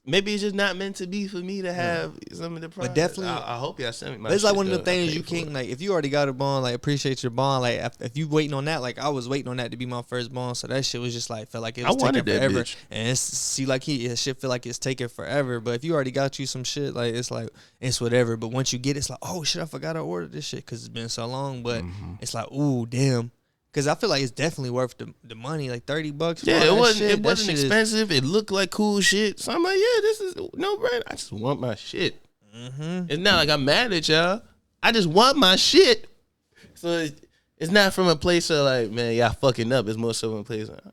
maybe it's just not meant to be for me to have some of the products. But definitely, I hope y'all send me my it's shit, like one of the things you can't, like, if you already got a bond, like, appreciate your bond. Like, if you waiting on that, like, I was waiting on that to be my first bond. So that shit was just like, felt like it was taking forever. Bitch. And shit feel like it's taking forever. But if you already got you some shit, like, it's like, it's whatever. But once you get it, it's like, oh shit, I forgot to order this shit because it's been so long. But it's like, ooh, damn. Because I feel like it's definitely worth the money, like $30. Yeah, it wasn't expensive. It looked like cool shit. So I'm like, yeah, this is no brand. I just want my shit. It's not like I'm mad at y'all. I just want my shit. So it's not from a place of like, man, y'all fucking up. It's more so from a place of, I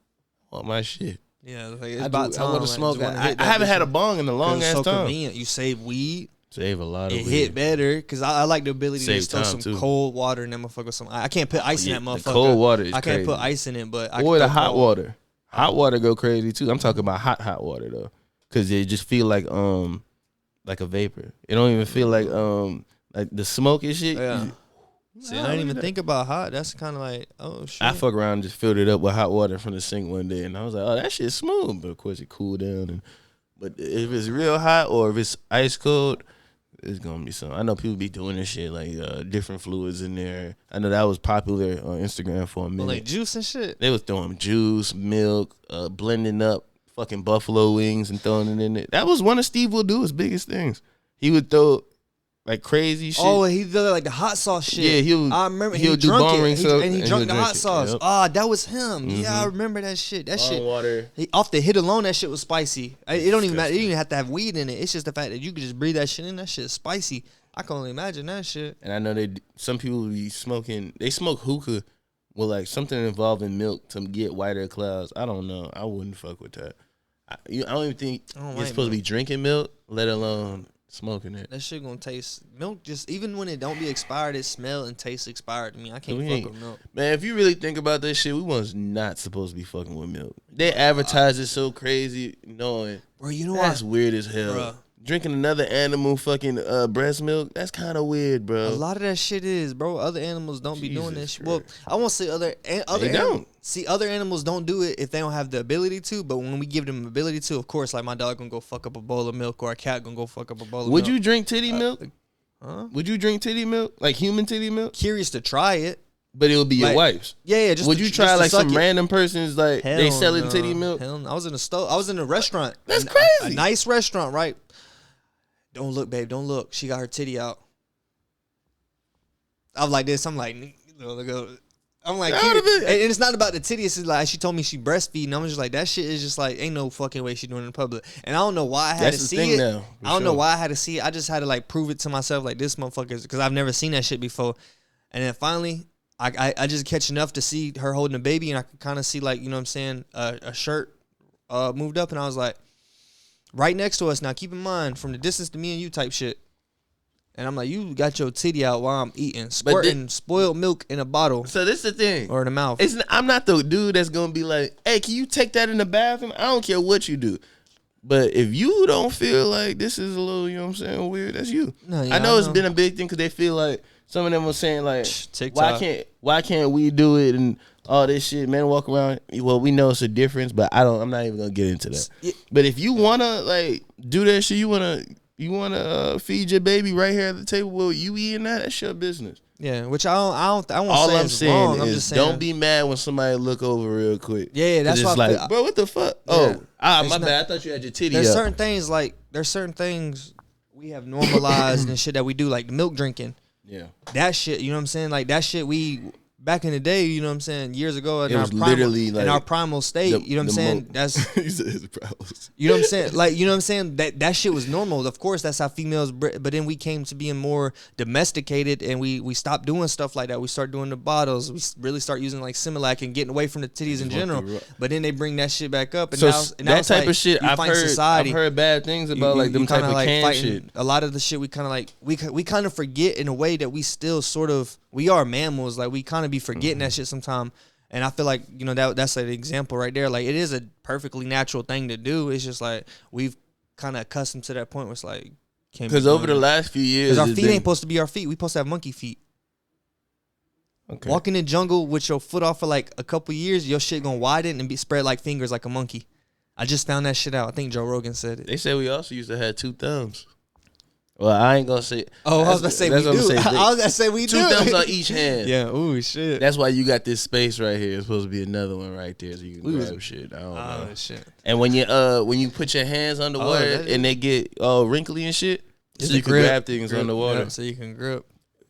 want my shit. Yeah, like it's about time. I want to smoke. I haven't had a bong in a long ass time. It's so convenient. You save weed. Save a lot of weed. It hit better because I like the ability to just throw some too. Cold water in that motherfucker. I can't put ice in that motherfucker. The cold water is I can't crazy. put ice in it, but I or can the hot water. Hot water go crazy too. I'm talking about hot water though, because it just feel like a vapor. It don't even feel like the smoke and shit. Yeah. See, I didn't even think about hot. That's kind of like, oh shit. I fuck around and just filled it up with hot water from the sink one day, and I was like, oh, that shit's smooth. But of course it cooled down. But if it's real hot or if it's ice cold, it's gonna be something. I know people be doing this shit like different fluids in there. I know that was popular on Instagram for a minute. Like juice and shit. They was throwing juice, milk, blending up fucking buffalo wings and throwing it in it. That was one of Steve Will Do's biggest things. He would throw like crazy shit. Oh, he did like the hot sauce shit. Yeah, I remember he drunk bong it, ring soap and he drunk the hot sauce. Yep. Ah, that was him. Yeah, I remember that shit. That shit. Water. Off the hit alone, that shit was spicy. It don't even matter. You don't even have to have weed in it. It's just the fact that you could just breathe that shit in. That shit is spicy. I can only imagine that shit. And I know some people be smoking. They smoke hookah with like something involving milk to get whiter clouds. I don't know. I wouldn't fuck with that. I don't even think you're supposed to be drinking milk, let alone smoking it. That shit gonna taste milk. Just even when it don't be expired, it smell and taste expired to me. I can't fuck with milk. Man, if you really think about that shit, we was not supposed to be fucking with milk. They advertise it so crazy, knowing. Bro, you know that's weird as hell. Bruh. Drinking another animal fucking breast milk, that's kind of weird, bro. A lot of that shit is, bro. Other animals don't be doing that shit. Well, I won't say other don't. See, other animals don't do it if they don't have the ability to, but when we give them the ability to, of course, like my dog gonna go fuck up a bowl of milk or a cat gonna go fuck up a bowl of milk. Would you drink titty milk? Huh? Would you drink titty milk? Like human titty milk? Curious to try it. But it would be your wife's. Yeah, just would you try like some random person's like they selling titty milk? Hell no. I was in a restaurant. That's crazy. A nice restaurant, right? Don't look, babe. Don't look. She got her titty out. I'm like this. I'm like, I'm like, and it's not about the titty. It's just like she told me she breastfeeding. I'm just like, that shit is just like, ain't no fucking way she doing it in public. And I don't know why I had to see it. Now, I don't know why I had to see it. I just had to like prove it to myself, like this motherfucker, because I've never seen that shit before. And then finally, I just catch enough to see her holding a baby, and I could kind of see like, you know what I'm saying, a shirt moved up, and I was like, right next to us. Now, keep in mind, from the distance to me and you type shit. And I'm like, you got your titty out while I'm eating, squirting spoiled milk in a bottle. So this is the thing. Or in the mouth. I'm not the dude that's going to be like, hey, can you take that in the bathroom? I don't care what you do. But if you don't feel like this is a little, you know what I'm saying, weird, that's you. No, yeah, I know it's been a big thing because they feel like some of them were saying like, TikTok. why can't we do it and all this shit, man, walk around. Well, we know it's a difference, but I'm not even gonna get into that. Yeah. But if you wanna like do that shit, you wanna feed your baby right here at the table. Well, you eating that's your business. Yeah, which I won't all say I'm it's saying wrong. Is I'm just saying, don't be mad when somebody look over real quick. Yeah, that's why. It's like, bro, what the fuck? Yeah. My bad. I thought you had your titty. There's up. certain things we have normalized and shit that we do, like the milk drinking. Yeah, that shit. You know what I'm saying? Like that shit we back in the day, you know what I'm saying, years ago, in our primal state, you know what I'm saying, that's, you know what I'm saying, like, you know what I'm saying, that shit was normal. Of course, that's how females, but then we came to being more domesticated, and we stopped doing stuff like that. We started doing the bottles. We really start using like Similac and getting away from the titties in general. But then they bring that shit back up, and so now that it's type like, of shit, I've heard bad things about like them type of like can shit. A lot of the shit we kind of like we kind of forget in a way that we still sort of, we are mammals, like we kind of be forgetting that shit sometime. And I feel like, you know, that's an example right there. Like, it is a perfectly natural thing to do. It's just like we've kind of accustomed to that point where it's like, because over the last few years, because our feet ain't supposed to be our feet. We supposed to have monkey feet. Okay. Walking in the jungle with your foot off for like a couple years, your shit gonna widen and be spread like fingers like a monkey. I just found that shit out. I think Joe Rogan said it. They said we also used to have 2 thumbs. Well, I ain't gonna say. Oh, I was gonna say we do. I was gonna say we do. 2 thumbs on each hand. Yeah. Ooh, shit. That's why you got this space right here. It's supposed to be another one right there, so you can grab shit. I don't know. Shit. And when you put your hands underwater and they get wrinkly and shit, so you can grab things underwater. Yeah, so you can grip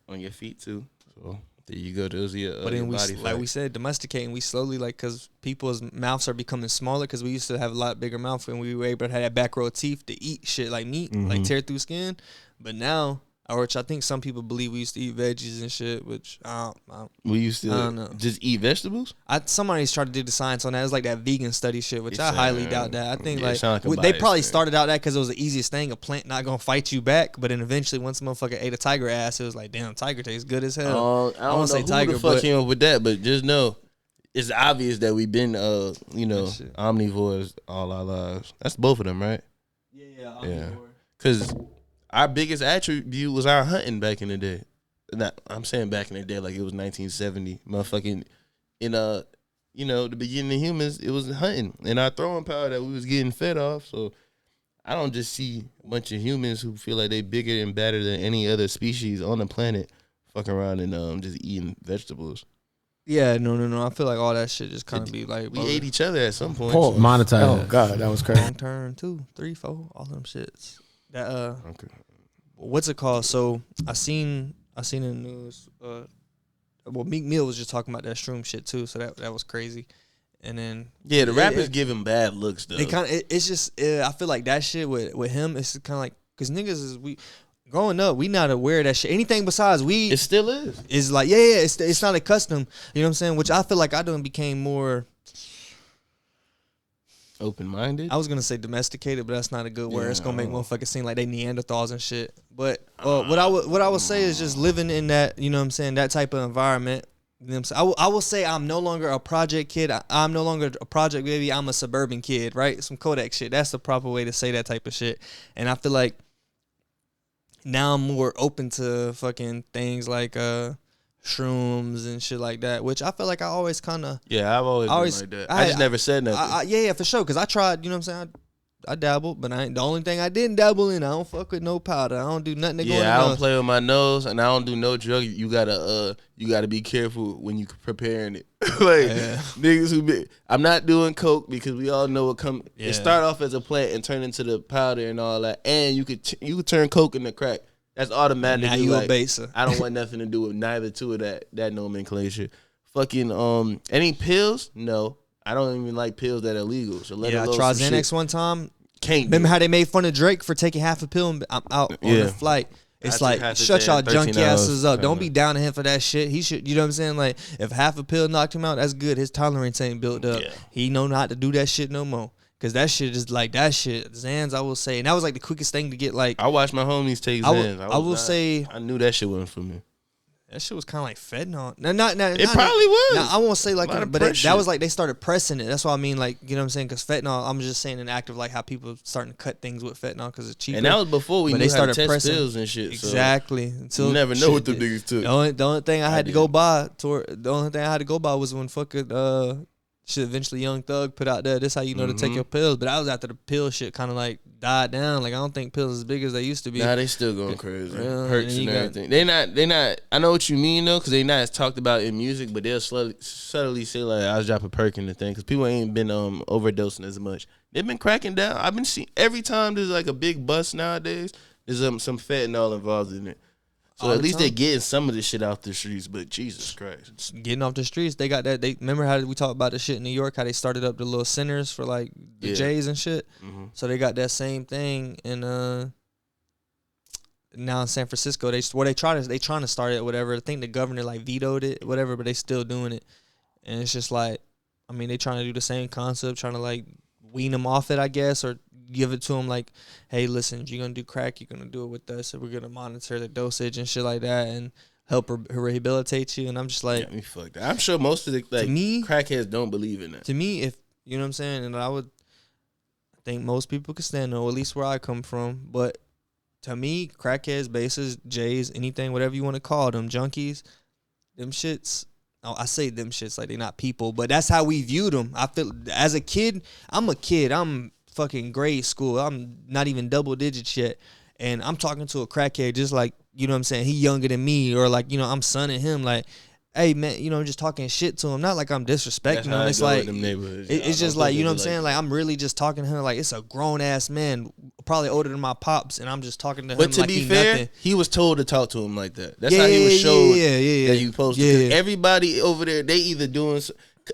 on your feet too. So there you go. Those are your but then your body like we said, domesticating. We slowly, like, because people's mouths are becoming smaller, because we used to have a lot bigger mouth and we were able to have that back row teeth to eat shit like meat, like tear through skin. But now, which I think some people believe we used to eat veggies and shit, which we used to don't know. Just eat vegetables. Somebody's tried to do the science on that. It's like that vegan study shit, which I highly doubt that. I think they probably started out that because it was the easiest thing, a plant not gonna fight you back. But then eventually, once a motherfucker ate a tiger ass, it was like, damn, tiger tastes good as hell. I don't know who the fuck came up with that, but just know it's obvious that we've been omnivores all our lives. That's both of them, right? Yeah, omnivore. Because our biggest attribute was our hunting back in the day. I'm saying back in the day like it was 1970. Motherfucking in the beginning of humans, it was hunting and our throwing power that we was getting fed off. So I don't just see a bunch of humans who feel like they bigger and better than any other species on the planet fucking around and just eating vegetables. Yeah, no. I feel like all that shit just kind of be like, we ate each other at some point. Monetize. Oh God, that was crazy. Long term 2, 3, 4, all them shits. That okay. What's it called? So I seen in the news. Meek Mill was just talking about that Shroom shit too. So that was crazy. And then the rappers give him bad looks though. It's just I feel like that shit with him. It's kind of like, because niggas growing up, we not aware of that shit. Anything besides weed, it still is. It's like it's not accustomed. You know what I'm saying? Which I feel like I done became more open-minded. I was gonna say domesticated, but that's not a good word. It's gonna make motherfuckers seem like they Neanderthals and shit. But what I would say is just living in that, you know what I'm saying, that type of environment. You know what I'm saying? I will say I'm no longer a project kid. I'm no longer a project baby. I'm a suburban kid, right? Some Kodak shit. That's the proper way to say that type of shit. And I feel like now I'm more open to fucking things like shrooms and shit like that, which I feel like I always kind of... Yeah, I've always been like that. I just never said nothing. Yeah, for sure, because I tried, you know what I'm saying? I dabbled, but the only thing I didn't dabble in, I don't fuck with no powder. I don't do nothing to go in. Yeah, I don't play with my nose, and I don't do no drug. You gotta be careful when you preparing it. Niggas who I'm not doing coke because we all know what come. Yeah. It start off as a plant and turn into the powder and all that, and you could turn coke into crack. That's automatic. Now you a baser. I don't want nothing to do with neither two of that nomenclature. Fucking any pills? No. I don't even like pills that are illegal. So I tried Xanax one time. Can't remember how they made fun of Drake for taking half a pill and I'm out on the flight. It's like, shut y'all junkie asses up. Don't be down to him for that shit. He should, you know what I'm saying? Like, if half a pill knocked him out, that's good. His tolerance ain't built up. Yeah. He know not to do that shit no more. Because that shit is like, that shit, Xans, I will say. And that was like the quickest thing to get, like. I watched my homies take Xans. I will say. I knew that shit wasn't for me. That shit was kind of like fentanyl. It probably was. Now, I won't say like, but that was like they started pressing it. That's why I mean, like, you know what I'm saying? Because fentanyl, I'm just saying an act of like how people starting to cut things with fentanyl because it's cheaper. And that was before we knew how to test pills and shit. Exactly. So you never know what the niggas took. The only thing I had to go by was when fucking shit eventually Young Thug put out there. This how you know to take your pills. But I was after the pill shit kind of like died down. Like I don't think pills as big as they used to be. Nah, they still going crazy. Perks and everything. They not. I know what you mean though, because they not as talked about in music, but they'll subtly say like I was dropping perk in the thing because people ain't been overdosing as much. They've been cracking down. I've been seeing every time there's like a big bust nowadays. There's some fentanyl involved in it. So at least they're getting some of this shit off the streets, but Jesus Christ. Getting off the streets, they got that. They remember how we talked about the shit in New York, how they started up the little centers for like the Jays and shit. Mm-hmm. So they got that same thing in now in San Francisco. They trying to start it, whatever. I think the governor like vetoed it, whatever, but they still doing it. And it's just like, I mean, they trying to do the same concept, trying to like wean them off it, I guess, or give it to them like, hey, listen, if you're going to do crack, you're going to do it with us, and we're going to monitor the dosage and shit like that and help rehabilitate you. And I'm just like, yeah, fuck that. I'm sure most of the crackheads don't believe in that. To me, if you know what I'm saying, and I think most people could stand on, at least where I come from. But to me, crackheads, bases, J's, anything, whatever you want to call them, junkies, them shits. I say them shits like they're not people, but that's how we viewed them. I feel as a kid, I'm fucking grade school. I'm not even double digits yet. And I'm talking to a crackhead just like, you know what I'm saying, he younger than me, or like, you know, I'm sonning him like, hey man, you know, just talking shit to him. Not like I'm disrespecting him. It's like it's just like, you know what I'm saying? Like I'm really just talking to him like it's a grown ass man, probably older than my pops, and I'm just talking to him. But to like be fair, nothing. he was told to talk to him like that. That's how he was showed that you supposed to. Yeah. Everybody over there, they either doing.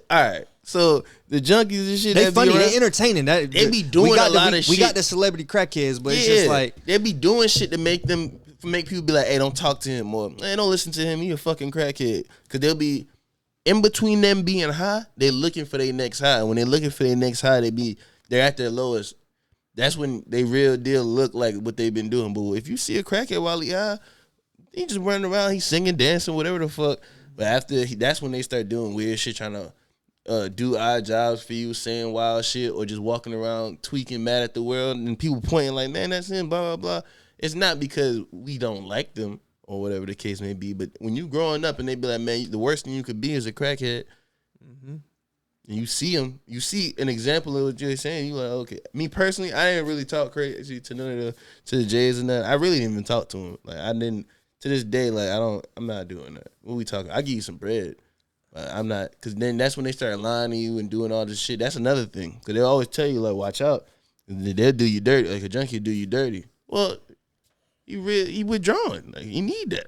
All right, so the junkies and shit. They funny, they entertaining. That they be doing a lot of shit. We got the celebrity crackheads, but it's just like they be doing shit to make people be like, hey, don't talk to him, or hey, don't listen to him. He a fucking crackhead. Because they'll be in between them being high, they looking for their next high. And when they're looking for their next high, they're at their lowest. That's when they real deal look like what they've been doing. But if you see a crackhead while he high, he just running around, he's singing, dancing, whatever the fuck. But that's when they start doing weird shit, trying to do odd jobs for you, saying wild shit, or just walking around tweaking, mad at the world, and people pointing like, man, that's him, blah, blah, blah. It's not because we don't like them or whatever the case may be, but when you growing up and they be like, man, the worst thing you could be is a crackhead, and you see him, you see an example of what you're saying, you like, okay. Me personally, I didn't really talk crazy to none of the Jays and that. I really didn't even talk to him. Like I didn't, to this day, like I'm not doing that. What we talking? I give you some bread. I'm not, because then that's when they start lying to you and doing all this shit. That's another thing, because they'll always tell you, like, watch out. They'll do you dirty. Like a junkie do you dirty. Well, he withdrawing. Like, he need that.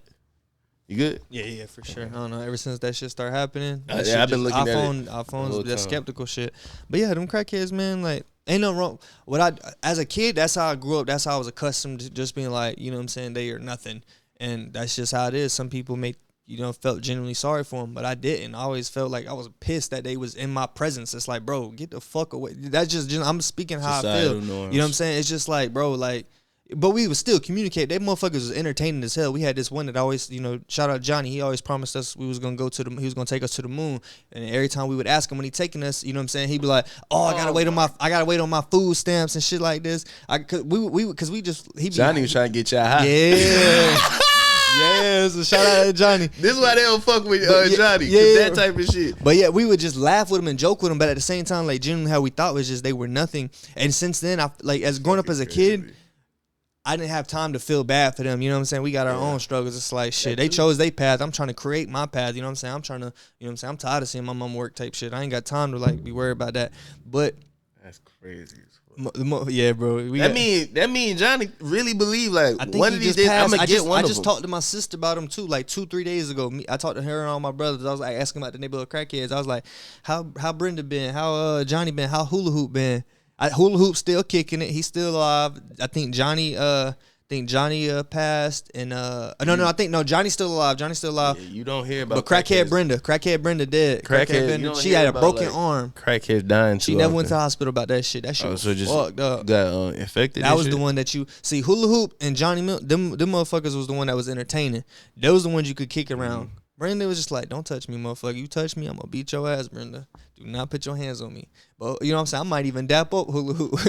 You good? Yeah, for sure. I don't know. Ever since that shit started happening, I've been looking at it. iPhones, that skeptical shit. But yeah, them crackheads, man, like, ain't no wrong. As a kid, that's how I grew up. That's how I was accustomed to just being like, you know what I'm saying, they are nothing. And that's just how it is. Some people felt genuinely sorry for them, but I didn't. I always felt like I was pissed that they was in my presence. It's like, bro, get the fuck away. That's just I'm speaking how Societal I feel. norms. You know what I'm saying? It's just like, bro, like, but we would still communicate. They motherfuckers was entertaining as hell. We had this one that always, you know, shout out Johnny. He always promised us he was gonna take us to the moon. And every time we would ask him when he taking us, you know what I'm saying, he'd be like, I gotta wait on my food stamps and shit like this. Johnny was trying to get y'all high. Yeah. Yeah, so shout out to Johnny. This is why they don't fuck with Johnny. Yeah, that type of shit. But yeah, we would just laugh with him and joke with him, but at the same time, like, genuinely how we thought was just they were nothing. And since then, as growing up as a kid, I didn't have time to feel bad for them. You know what I'm saying? We got our own struggles. It's like, shit, they chose their path. I'm trying to create my path. You know what I'm saying? I'm trying to, you know what I'm saying? I'm tired of seeing my mom work type shit. I ain't got time to, like, be worried about that. But that's crazy. Yeah, bro. That mean Johnny really believe, like, one of these days I'm gonna get one of them. I just talked to my sister about him too, like 2-3 days ago. I talked to her and all my brothers. I was like asking about the neighborhood crackheads. I was like, how Brenda been? How Johnny been? How Hula Hoop been? Hula Hoop still kicking it. He's still alive. I think Johnny passed, and Johnny's still alive. Yeah, you don't hear about. But crackhead Brenda dead. Crackhead Brenda, she had a broken arm. Crackheads dying. She never went to the hospital about that shit. That shit was fucked up. Got infected. That was the one that you see. Hula Hoop and Johnny Milk. Them motherfuckers was the one that was entertaining. Those was the ones you could kick around. Brenda was just like, don't touch me, motherfucker. You touch me, I'm gonna beat your ass, Brenda. Do not put your hands on me. But you know what I'm saying? I might even dap up Hula Hoop.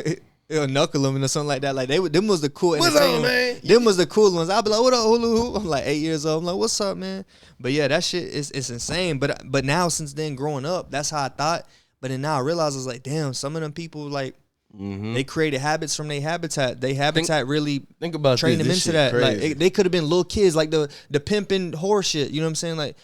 Knuckle them or something like that. Like them was the cool. What's up, man? Them was the cool ones. I'd be like, what up, Hula Hoop? I'm like 8 years old. I'm like, what's up, man? But yeah, that shit is insane. But now since then, growing up, that's how I thought. But then now I realize I was like, damn, some of them people like they created habits from their habitat. They habitat really think about trained them into that. Crazy. Like they could have been little kids, like the pimping whore shit. You know what I'm saying? Like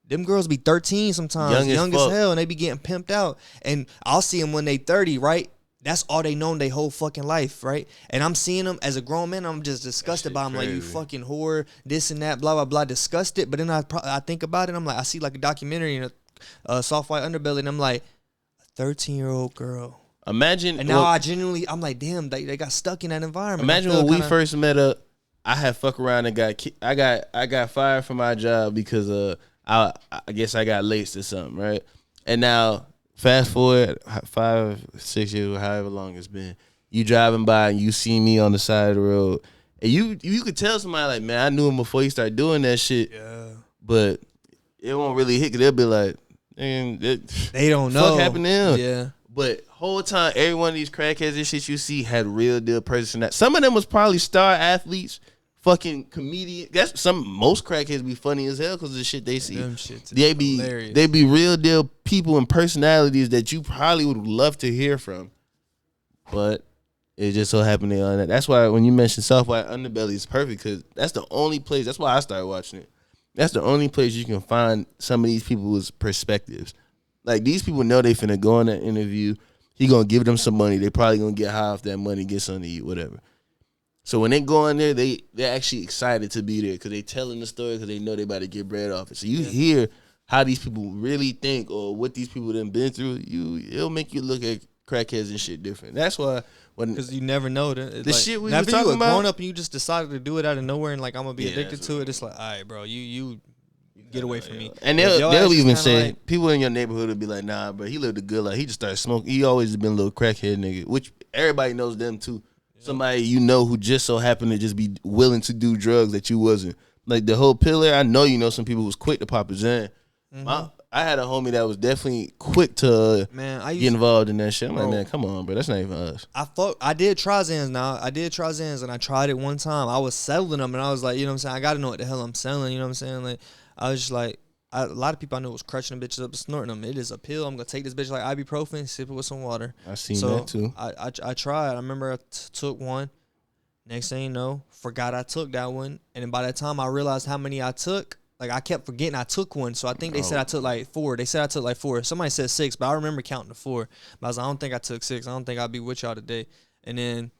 them girls be 13 sometimes, young as hell, and they be getting pimped out. And I'll see them when they 30, right? that's all they known their whole fucking life, right? And I'm seeing them as a grown man. I'm just disgusted by them. Like, you fucking whore, this and that, blah, blah, blah, disgusted. But then I think about it. I'm like, I see like a documentary in a soft white underbelly, and I'm like, a 13-year-old girl. Imagine. And now I'm like, damn, they got stuck in that environment. Imagine when we first met up, I had fuck around and I got fired from my job because I guess I got laced or something, right? And now fast forward 5, 6 years, however long it's been, you driving by and you see me on the side of the road, and you could tell somebody like, man, I knew him before he started doing that shit. Yeah. But it won't really hit. Cause they'll be like, man, they don't know. Fuck happened to him. Yeah. But whole time, every one of these crackheads and shit you see had real deal personality. Some of them was probably star athletes, fucking comedian. Most crackheads be funny as hell because of the shit they see. They be real deal people and personalities that you probably would love to hear from. But it just so happened they on that. That's why when you mentioned Soft White Underbelly, it's perfect because that's the only place. That's why I started watching it. That's the only place you can find some of these people's perspectives. Like, these people know they finna go on that interview. He gonna give them some money. They probably gonna get high off that money, get something to eat, whatever. So when they go in there, they're actually excited to be there because they telling the story because they know they about to get bread off it. So you hear how these people really think or what these people done been through. It'll make you look at crackheads and shit different. That's why because you never know the shit we were talking about. Growing up and you just decided to do it out of nowhere and like I'm gonna be addicted to it. It's like, all right, bro, you get away from me. And they'll even say, like, people in your neighborhood will be like, nah, bro, he lived a good life. He just started smoking. He always been a little crackhead nigga, which everybody knows them too. Yeah. Somebody you know who just so happened to just be willing to do drugs that you wasn't. Like the whole pillar, I know you know some people was quick to pop his in. Mm-hmm. I had a homie that was definitely quick to get involved in that shit. I'm like, man, come on, bro. That's not even us. I did try Zans now. I did try Zans and I tried it one time. I was selling them and I was like, you know what I'm saying? I got to know what the hell I'm selling. You know what I'm saying? Like, I was just like, a lot of people I knew was crushing them bitches up and snorting them. It is a pill. I'm going to take this bitch like ibuprofen, sip it with some water. I seen that too. I tried. I remember I took one. Next thing you know, forgot I took that one. And then by that time I realized how many I took, like I kept forgetting I took one. So I think they said I took like 4. They said I took like 4. Somebody said 6, but I remember counting to 4. But I was like, I don't think I took 6. I don't think I'll be with y'all today. And then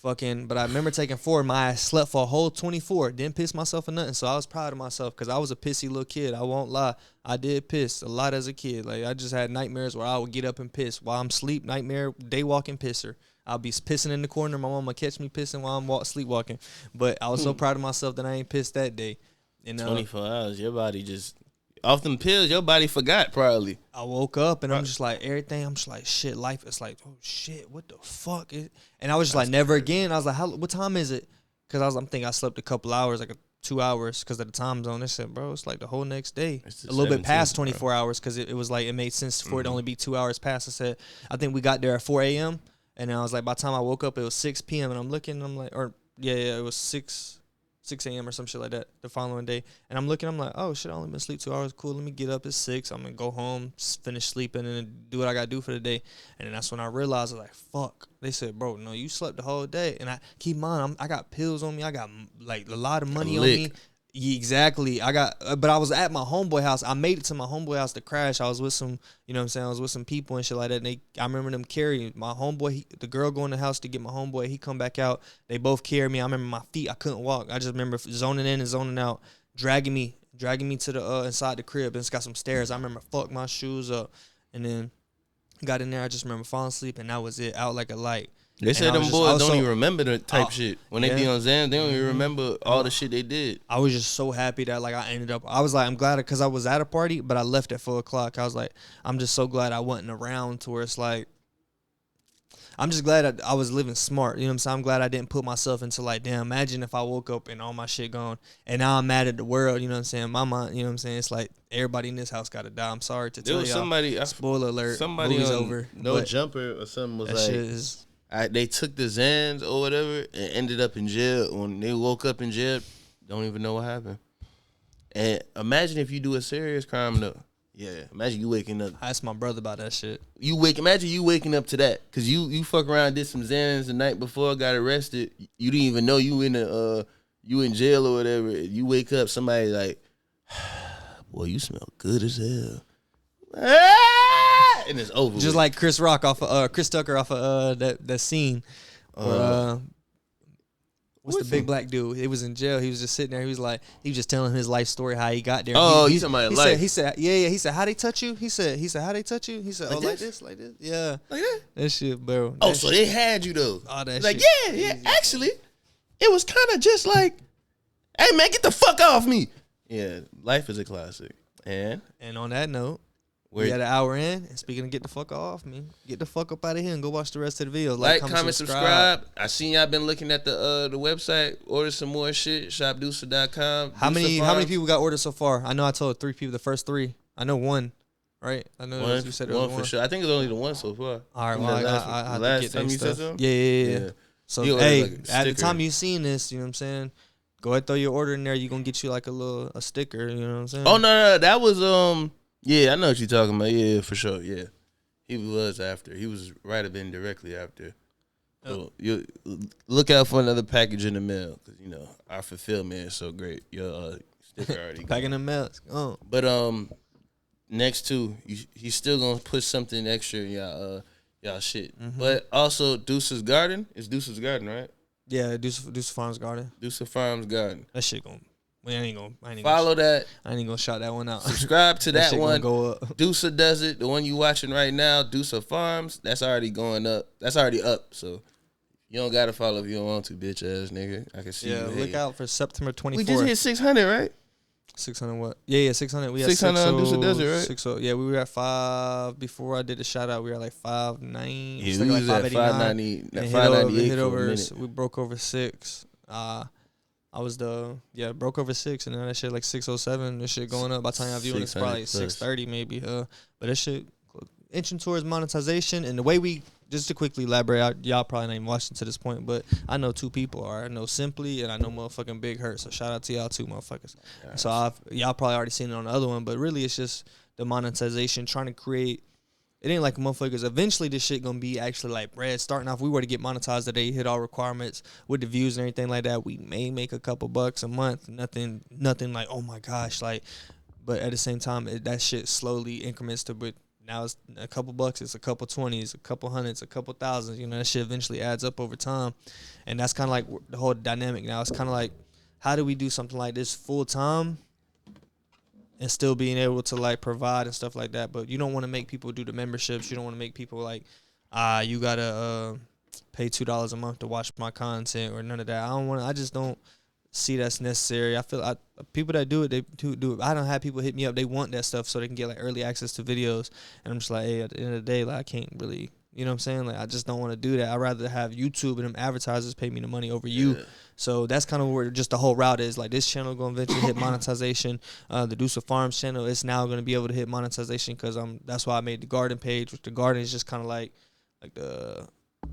but I remember taking 4. My ass slept for a whole 24. Didn't piss myself or nothing. So I was proud of myself because I was a pissy little kid. I won't lie. I did piss a lot as a kid. Like I just had nightmares where I would get up and piss while I'm asleep. Nightmare, day walking pisser. I'll be pissing in the corner. My mama catch me pissing while I'm sleepwalking. But I was so proud of myself that I ain't pissed that day. And 24 hours, your body just off them pills. Your body forgot probably. I woke up and I'm just like everything. I'm just like shit. Life is like, oh shit, what the fuck? And I was just like never again. I was like, what time is it? Because I'm thinking I slept a couple hours, like 2 hours, because of the time zone. They said, bro, it's like the whole next day, a little bit past 24 hours, because it was like it made sense for it to only be 2 hours past. I said, I think we got there at 4 a.m. and I was like, by the time I woke up, it was 6 p.m. and I'm looking, and I'm like, it was 6 a.m. or some shit like that the following day. And I'm looking, I'm like, oh shit, I only been asleep 2 hours. Cool, let me get up at 6. I'm gonna go home, finish sleeping, and then do what I gotta do for the day. And then that's when I realized, I was like, fuck. They said, bro, no, you slept the whole day. And I keep in mind, I got pills on me. I got like a lot of money on me. Yeah, exactly. But I was at my homeboy house. I made it to my homeboy house to crash. I was with some, you know what I'm saying? I was with some people and shit like that. And I remember them carrying my homeboy. The girl going to the house to get my homeboy. He come back out. They both carried me. I remember my feet. I couldn't walk. I just remember zoning in and zoning out, dragging me to the inside the crib. And it's got some stairs. I remember fucked my shoes up, and then got in there. I just remember falling asleep, and that was it. Out like a light. They said them boys don't even remember the type shit. When they be on Xan, they don't even remember all the shit they did. I was just so happy that like I ended up. I was like, I'm glad because I was at a party, but I left at 4 o'clock. I was like, I'm just so glad I wasn't around to where it's like. I'm just glad I was living smart. You know what I'm saying? I'm glad I didn't put myself into like, damn, imagine if I woke up and all my shit gone. And now I'm mad at the world. You know what I'm saying? My mind, you know what I'm saying? It's like everybody in this house got to die. I'm sorry to tell y'all. Somebody, spoiler alert. Somebody movie's on over. No Jumper or something was like, they took the Xans or whatever and ended up in jail. When they woke up in jail, don't even know what happened. And imagine if you do a serious crime though. Yeah, imagine you waking up. I asked my brother about that shit. Imagine you waking up to that, cause you fuck around, did some Xans the night before, got arrested. You didn't even know you in jail or whatever. You wake up, somebody like, boy, you smell good as hell. and it's over. Just like Chris Tucker off of that scene. What's the big black dude? He was in jail. He was just sitting there. He was just telling his life story, how he got there. Oh, he's talking about life. He said, yeah. He said, how they touch you? He said, how they touch you? He said, like this. Yeah. Like that? That shit, bro. Oh, so they had you, though. Oh, that like, shit. Yeah. Actually, it was kind of just like, hey, man, get the fuck off me. Yeah, life is a classic. And on that note, we had an hour in, and speaking of get the fuck off me, get the fuck up out of here and go watch the rest of the videos. Like, comment, subscribe. I seen y'all been looking at the website. Order some more shit. Shopdusa.com. How many people got ordered so far? I know I told 3 people, the first 3. I know 1, right? I know you said it was 1 for sure. I think it's only the 1 so far. All right, well, I last time you said something? Yeah. So, hey, at the time you seen this, you know what I'm saying? Go ahead, throw your order in there. You're going to get you like a sticker, you know what I'm saying? Oh, no. That was, yeah, I know what you're talking about. Yeah, for sure. Yeah. He was after. He was right up in directly after. So you look out for another package in the mail because, you know, our fulfillment is so great. Your sticker already back in the mail. Oh. But next two, he's still going to put something extra in y'all shit. Mm-hmm. But also Deuce's Garden. It's Deuce's Garden, right? Yeah, DUSAFARMS Garden. DUSAFARMS Garden. That shit going. I ain't gonna follow that. I ain't gonna shout that one out. Subscribe to that one. Go up. Dusa does it. The one you watching right now, DUSAFARMS. That's already going up. That's already up. So you don't gotta follow if you don't want to, bitch ass nigga. I can see. Yeah, you look out for September 24th. We just hit 600, right? 600 what? Yeah, 600. We had 600 on Dusa does it, right? 60. Yeah, we were at 5 before I did the shout out. We were at like 5.9. Yeah, we was at 590. 598 hit over. We broke over 6. I was broke over 6, and then that shit like 607. This shit going up. By the time I view it, it's probably 630 maybe. But that shit inching towards monetization, and the way we just to quickly elaborate, y'all probably not even watching to this point, but I know 2 people are. I know Simply, and I know motherfucking Big Hurt. So shout out to y'all 2 motherfuckers. Yes. So y'all probably already seen it on the other one, but really it's just the monetization, trying to create. It ain't like motherfuckers. Eventually, this shit gonna be actually like bread. Starting off, we were to get monetized today, hit all requirements with the views and everything like that. We may make a couple bucks a month. Nothing like, oh my gosh, like. But at the same time, that shit slowly increments to. But now it's a couple bucks, it's a couple 20s, a couple hundreds, a couple thousands. You know, that shit eventually adds up over time, and that's kind of like the whole dynamic now. It's kind of like, how do we do something like this full time? And still being able to like provide and stuff like that, but you don't want to make people do the memberships. You don't want to make people like, you gotta pay $2 a month to watch my content or none of that. I just don't see that's necessary. I feel people that do it, they do it. I don't have people hit me up. They want that stuff so they can get like early access to videos, and I'm just like, hey, at the end of the day, like I can't really. You know what I'm saying? Like, I just don't want to do that. I'd rather have YouTube and them advertisers pay me the money over you. Yeah. So that's kind of where just the whole route is. Like, this channel going to eventually hit monetization. The DUSAFARMS channel is now going to be able to hit monetization because that's why I made the garden page, which the garden is just kind of like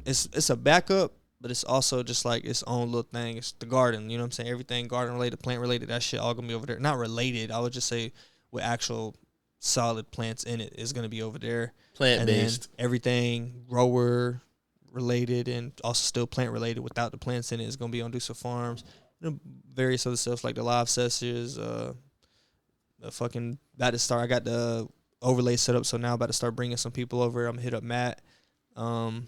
it's a backup, but it's also just like its own little thing. It's the garden. You know what I'm saying? Everything garden related, plant related, that shit all going to be over there. Not related. I would just say with actual solid plants in it is going to be over there. Plant-based. Everything grower related and also still plant related without the plants in it is going to be on DUSAFARMS. Various other stuff like the live sessions, the fucking about to start. I got the overlay set up, so now about to start bringing some people over. I'm going to hit up Matt from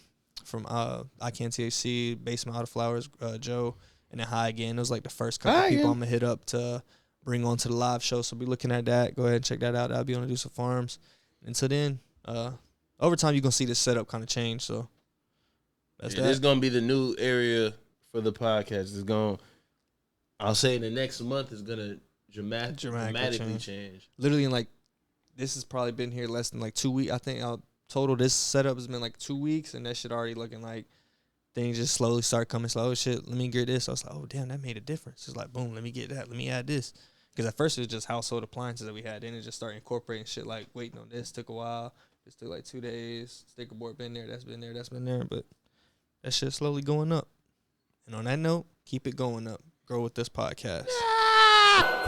I Can't THC, Basement Out of Flowers, Joe, and then High Again. Those like the first couple people I'm going to hit up to bring on to the live show. So be looking at that. Go ahead and check that out. That'll be on the DUSAFARMS. Until then, over time you're gonna see this setup kind of change. So that's that. This is gonna be the new area for the podcast. It's gonna, I'll say in the next month is gonna dramatically change. Literally in like, this has probably been here less than like 2 weeks. I think total this setup has been like 2 weeks, and that shit already looking like things just slowly start coming slow. Oh shit, let me get this. I was like, oh damn, that made a difference. It's like, boom, let me get that. Let me add this. Because at first it was just household appliances that we had. Then it just started incorporating shit like waiting on this. Took a while. This took like 2 days. Sticker board been there. That's been there. That's been there. But that shit's slowly going up. And on that note, keep it going up. Grow with this podcast. Yeah.